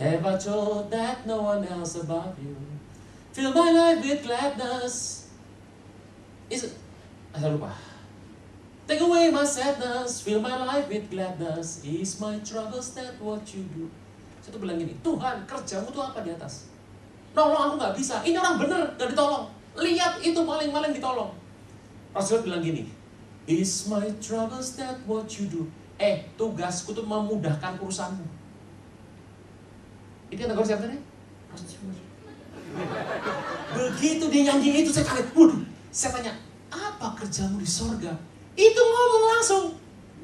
Have I told that no one else above you? Fill my life with gladness. Saya lupa. Take away my sadness. Fill my life with gladness. Is my troubles that what you do? Saya tuh bilang gini, Tuhan kerjamu tuh apa di atas? Nolong aku gak bisa. Ini orang bener gak ditolong. Lihat itu maling-maling ditolong. Rasul bilang gini, is my troubles that what you do? Tugasku tuh memudahkan urusanmu. Itu yang tegur siapa tadi? Begitu dia nyanyi itu saya kaget. Waduh, saya tanya, apa kerjamu di sorga? Itu ngomong langsung,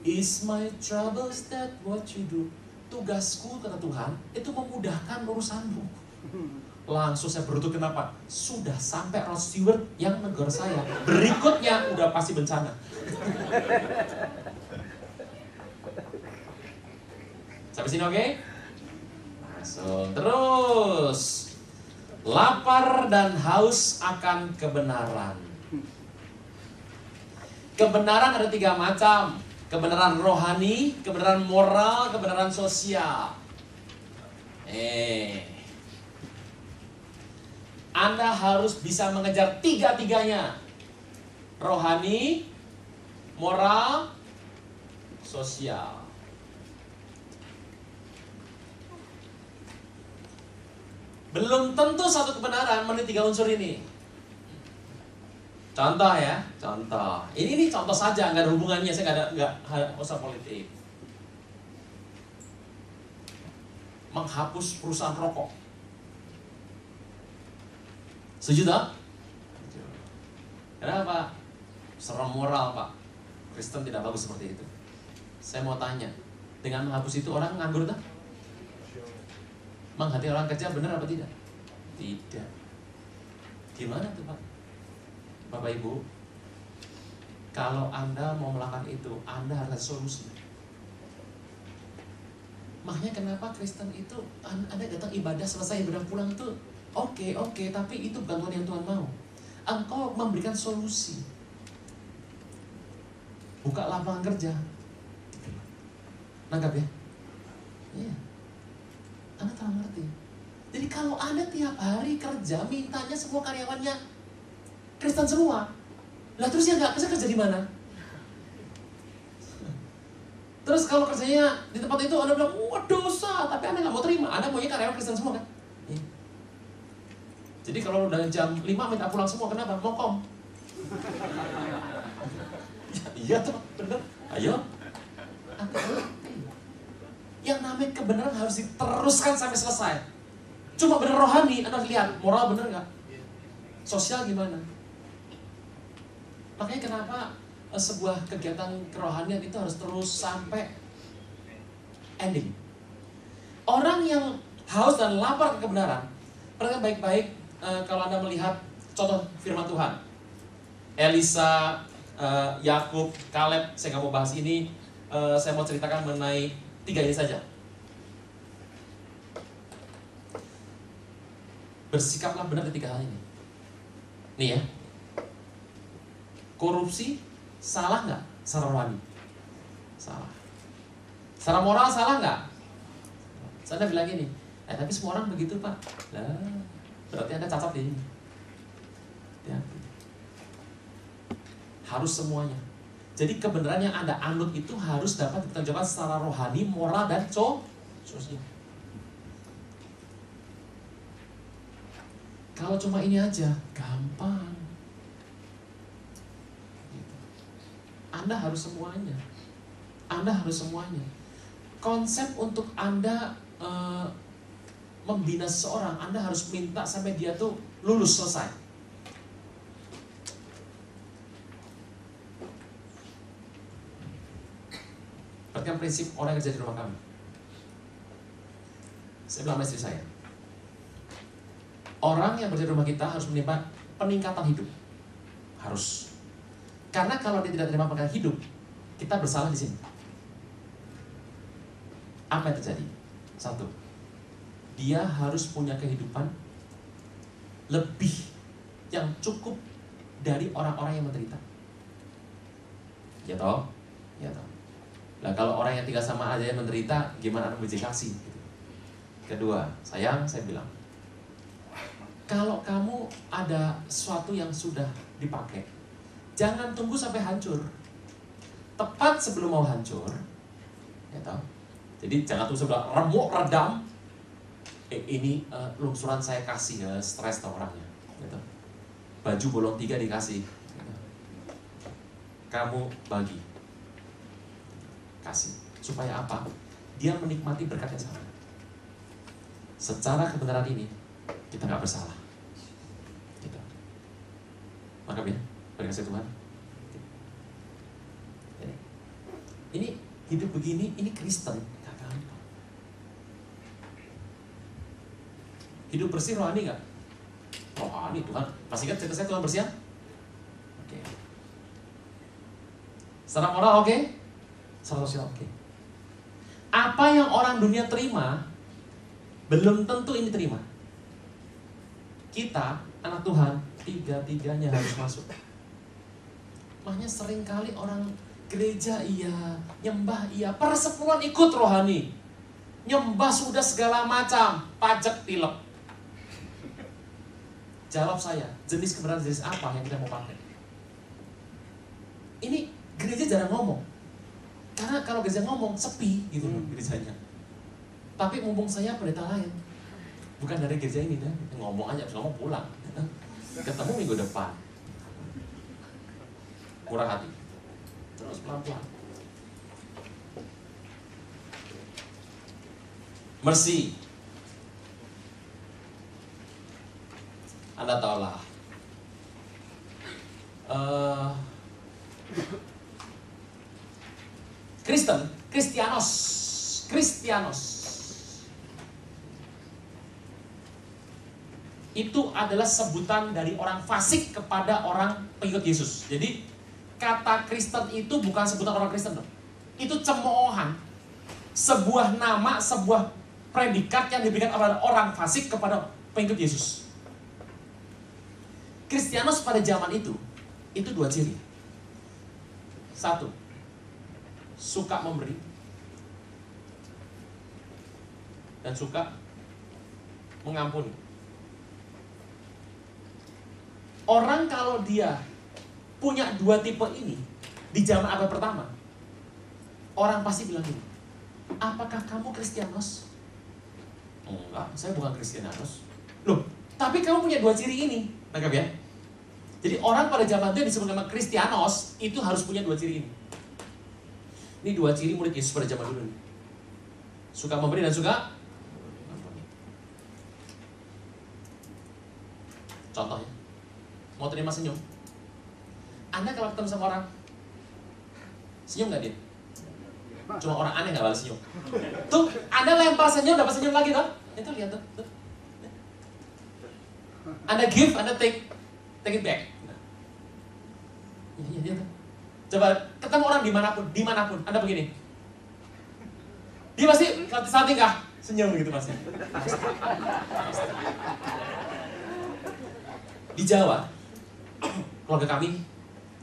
is my troubles that what you do? tugasku kata Tuhan itu memudahkan urusanmu. Langsung saya berutuk, kenapa? Sudah sampai Rod Stewart yang negur saya. Berikutnya udah pasti bencana. Sampai sini oke? Langsung terus. Lapar dan haus akan kebenaran. Kebenaran ada 3 macam. Kebenaran rohani, kebenaran moral, kebenaran sosial. Anda harus bisa mengejar 3-tiganya. Rohani, moral, sosial. Belum tentu satu kebenaran memenuhi 3 unsur ini. Contoh ya, contoh. Ini contoh saja, nggak ada hubungannya, saya nggak usah politik. Menghapus perusahaan rokok. Setuju tak? Kenapa? Secara moral Pak, Kristen tidak bagus seperti itu. Saya mau tanya, dengan menghapus itu orang nganggur tak? Menghati orang kerja benar apa tidak? Tidak. Gimana tuh Pak? Bapak Ibu, kalau Anda mau melakukan itu, Anda harus ada solusi. Makanya kenapa Kristen itu, Anda datang ibadah, selesai ibadah pulang itu oke, tapi itu bukan Tuhan yang Tuhan mau. Engkau memberikan solusi. Buka lapangan kerja. Nangkap ya? Iya. Anda tahu ngerti. Jadi kalau Anda tiap hari kerja, mintanya semua karyawannya Kristen semua. Lah terus ya nggak bisa kerja di mana? Terus kalau kerjanya di tempat itu Anda bilang, wah dosa, tapi Anda nggak mau terima. Anda maunya karyawan Kristen semua kan? Ya. Jadi kalau udah jam 5 minta pulang semua, kenapa? Mokom. Iya tuh, bener. Ayo. Yang namanya kebenaran harus diteruskan sampai selesai. Cuma bener rohani, Anda lihat moral bener nggak? Sosial gimana? Makanya kenapa sebuah kegiatan kerohanian itu harus terus sampai ending. Orang yang haus dan lapar ke kebenaran, perhatikan baik-baik kalau Anda melihat contoh firman Tuhan. Elisa, Yakub, Kaleb, saya nggak mau bahas ini. Saya mau ceritakan mengenai 3 ini saja. Bersikaplah benar di 3 hal ini. Nih ya. Korupsi, salah nggak? Secara rohani? Salah. Secara moral salah nggak? Saya bilang gini, tapi semua orang begitu Pak. Lah, berarti Anda cacat di ini. Ya. Harus semuanya. Jadi kebenaran yang Anda anut itu harus dapat dipertanggungjawabkan secara rohani, moral, dan sosial. Kalau cuma ini aja, gampang. Anda harus semuanya. Anda harus semuanya. Konsep untuk Anda membina seseorang, Anda harus minta sampai dia tuh lulus selesai. Perhatikan prinsip orang yang kerja di rumah kami. Saya bilang sama istri saya, orang yang kerja di rumah kita harus menimpa peningkatan hidup. Harus. Karena kalau dia tidak terima peningkatan hidup, kita bersalah di sini. Apa yang terjadi? 1, dia harus punya kehidupan lebih yang cukup dari orang-orang yang menderita. Ya toh? Ya toh. Nah kalau orang yang tinggal sama aja yang menderita, gimana Anda memberi kasih? Kedua, sayang, saya bilang, kalau kamu ada sesuatu yang sudah dipakai, jangan tunggu sampai hancur. Tepat sebelum mau hancur, ya tahu. Jadi jangan tunggu sampai remuk, redam. Ini lungsuran saya kasih ya, stres tau orangnya. Gitu. Baju bolong 3 dikasih. Gitu. Kamu bagi, kasih. Supaya apa? Dia menikmati berkat yang sama. Secara kebenaran ini, kita nggak bersalah. Gitu. Maka ya. Berkasih Tuhan. Ini hidup begini, ini Kristen, gak gampang. Hidup bersih rohani nggak? Rohani, Tuhan. Masih ingat cerita saya Tuhan bersih ya? Oke. Secara moral oke? Secara sosial oke. Apa yang orang dunia terima, belum tentu ini terima. Kita, anak Tuhan, tiga-tiganya harus masuk. Makanya seringkali orang gereja iya, nyembah iya, persepuluhan ikut rohani. Nyembah sudah segala macam, pajak tilep. Jawab saya, jenis kebenaran jenis apa yang kita mau pakai? Ini gereja jarang ngomong. Karena kalau gereja ngomong, sepi gitu gerejanya. Tapi mumpung saya pendeta lain, bukan dari gereja ini, ngomong aja, habis ngomong pulang. Ketemu minggu depan. Murah hati. Terus pelan-pelan. Mercy. Anda tahulah. Kristianos. Itu adalah sebutan dari orang fasik kepada orang pengikut Yesus. Jadi kata Kristen itu bukan sebutan orang Kristen, itu cemoohan. Sebuah nama, sebuah predikat yang diberikan oleh orang fasik kepada pengikut Yesus. Kristianos pada zaman itu dua ciri. Satu, suka memberi dan suka mengampuni. Orang kalau dia punya dua tipe ini di zaman abad pertama, orang pasti bilang gini, apakah kamu Kristianos? Enggak, saya bukan Kristianos. Loh, tapi kamu punya dua ciri ini. Nangkap ya? Jadi orang pada zaman itu disebut nama Kristianos itu harus punya dua ciri ini. Ini dua ciri murid Yesus pada zaman dulu nih. Suka memberi dan suka mengampuni. Contohnya, mau terima senyum. Anda kalau ketemu sama orang, senyum gak dia? Cuma orang aneh gak balas senyum. Tuh, Anda lempar senyum, dapat senyum lagi tuh. Itu lihat tuh. Anda give, Anda take it back. Iya tuh. Coba ketemu orang dimanapun, Anda begini. Dia pasti saat tingkah senyum gitu pasti. Di Jawa, keluarga kami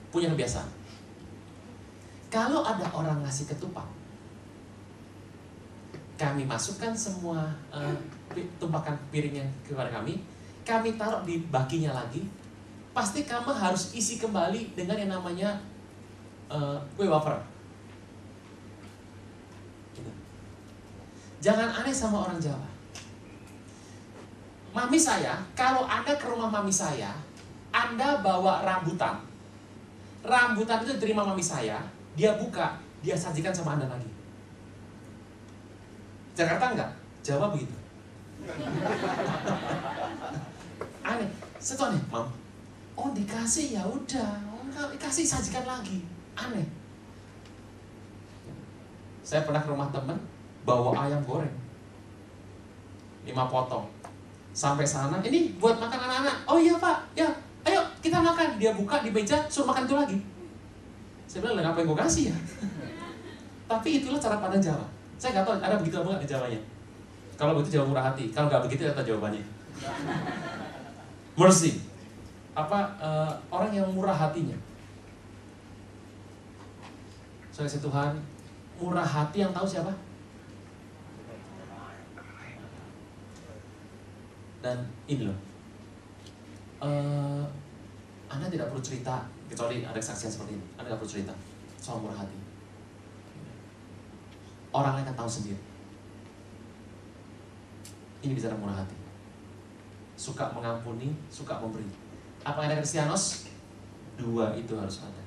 punya kebiasaan. Kalau ada orang ngasih ketupat, kami masukkan semua tumpakan piringnya kepada kami taruh di bakinya lagi. Pasti kamu harus isi kembali dengan yang namanya kue wafer. Gitu. Jangan aneh sama orang Jawa. Mami saya, kalau Anda ke rumah mami saya, Anda bawa rambutan. Rambutan itu diterima mami saya, dia buka, dia sajikan sama Anda lagi. Jakarta enggak? Jawa begitu. Aneh, setelah nih, Mam. Oh dikasih ya udah, dikasih sajikan lagi. Aneh. Saya pernah ke rumah teman, bawa ayam goreng 5 potong. Sampai sana, ini buat makan anak-anak. Oh iya Pak, ya, ayo kita makan. Dia buka di meja, suruh makan itu lagi. Saya bilang, ngapain gue kasih ya? Tapi itulah cara pandang Jawa. Saya nggak tahu ada begitu apa nggak di Jawanya. Kalau begitu Jawa murah hati, kalau nggak begitu kata jawabannya. Mercy. Orang yang murah hatinya. Saya kasih Tuhan, murah hati yang tahu siapa? Dan ini loh, Anda tidak perlu cerita, kecuali ada kesaksian seperti ini. Anda tidak perlu cerita soal murah hati. Orang lain akan tahu sendiri. Ini bicara murah hati. Suka mengampuni, suka memberi. Apa yang ada Kristianos? Dua itu harus ada.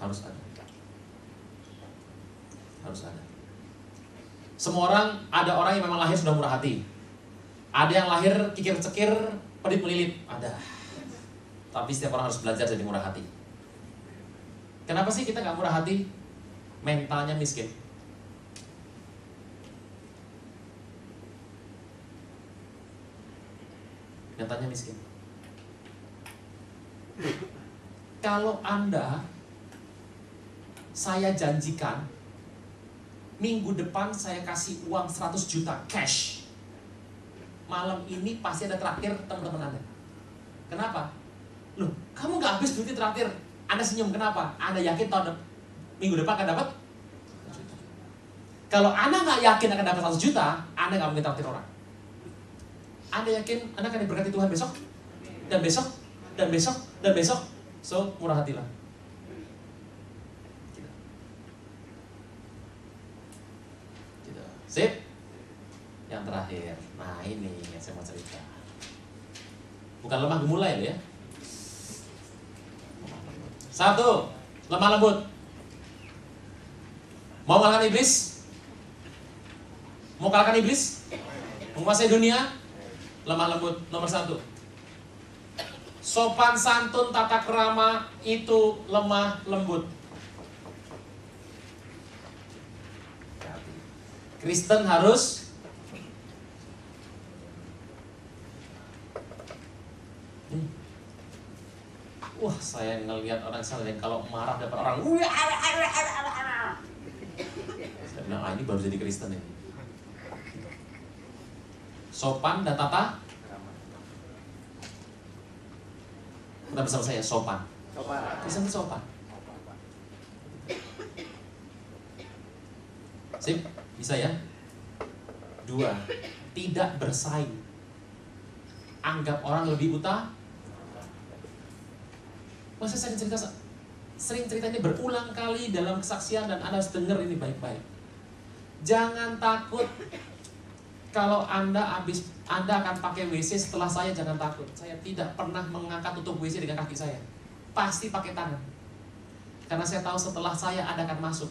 Harus ada. Harus ada. Semua orang, ada orang yang memang lahir sudah murah hati. Ada yang lahir kikir-cekir, pedit melilit. Ada. Tapi setiap orang harus belajar jadi murah hati. Kenapa sih kita gak murah hati? Mentalnya miskin. nyatanya miskin. Kalau Anda, saya janjikan, minggu depan saya kasih uang 100 juta cash. Malam ini pasti ada traktir teman-teman Anda. Kenapa? Loh, kamu gak habis duitnya traktir. Anda senyum, kenapa? Anda yakin minggu depan akan dapat? Kalau Anda gak yakin akan dapat 100 juta, Anda gak mungkin traktir orang. Anda yakin Anda akan diberkati Tuhan besok? Dan besok? Dan besok? Dan besok? So, murah hatilah. Gitu. Sip? Yang terakhir. Nah ini yang saya mau cerita. Bukan lemah gemulai ya. Satu, lemah lembut. Mau kalahkan iblis? Mau kalahkan iblis? Menguasai dunia? Lemah lembut. Nomor 1. Sopan santun tata krama itu lemah lembut. Kristen harus wah, saya ngelihat orang salah yang kalau marah dapat orang saya bilang, ini baru jadi Kristen ini. Sopan dan tata kita bersama saya, sopan. Kristen itu sopan. Sip, bisa ya? 2, tidak bersaing. Anggap orang lebih utama. Masa saya sering cerita ini berulang kali dalam kesaksian dan Anda harus dengar ini baik-baik. Jangan takut kalau Anda akan pakai WC setelah saya, jangan takut. Saya tidak pernah mengangkat tutup WC dengan kaki saya. Pasti pakai tangan. Karena saya tahu setelah saya Anda akan masuk.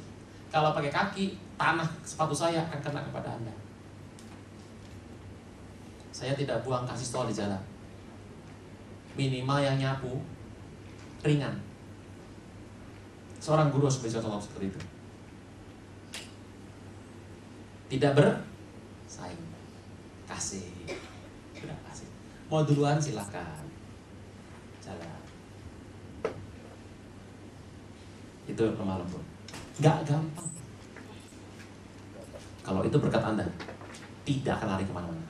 Kalau pakai kaki, tanah sepatu saya akan kena kepada Anda. Saya tidak buang kasih tol di jalan. Minimal yang nyapu ringan. Seorang guru harus bisa contoh seperti itu. Tidak bersaing. Kasih. Sudah kasih. Mau duluan silakan. Jalan. Itu lemah lembut. Gak gampang. Kalau itu berkat Anda, tidak akan lari kemana-mana.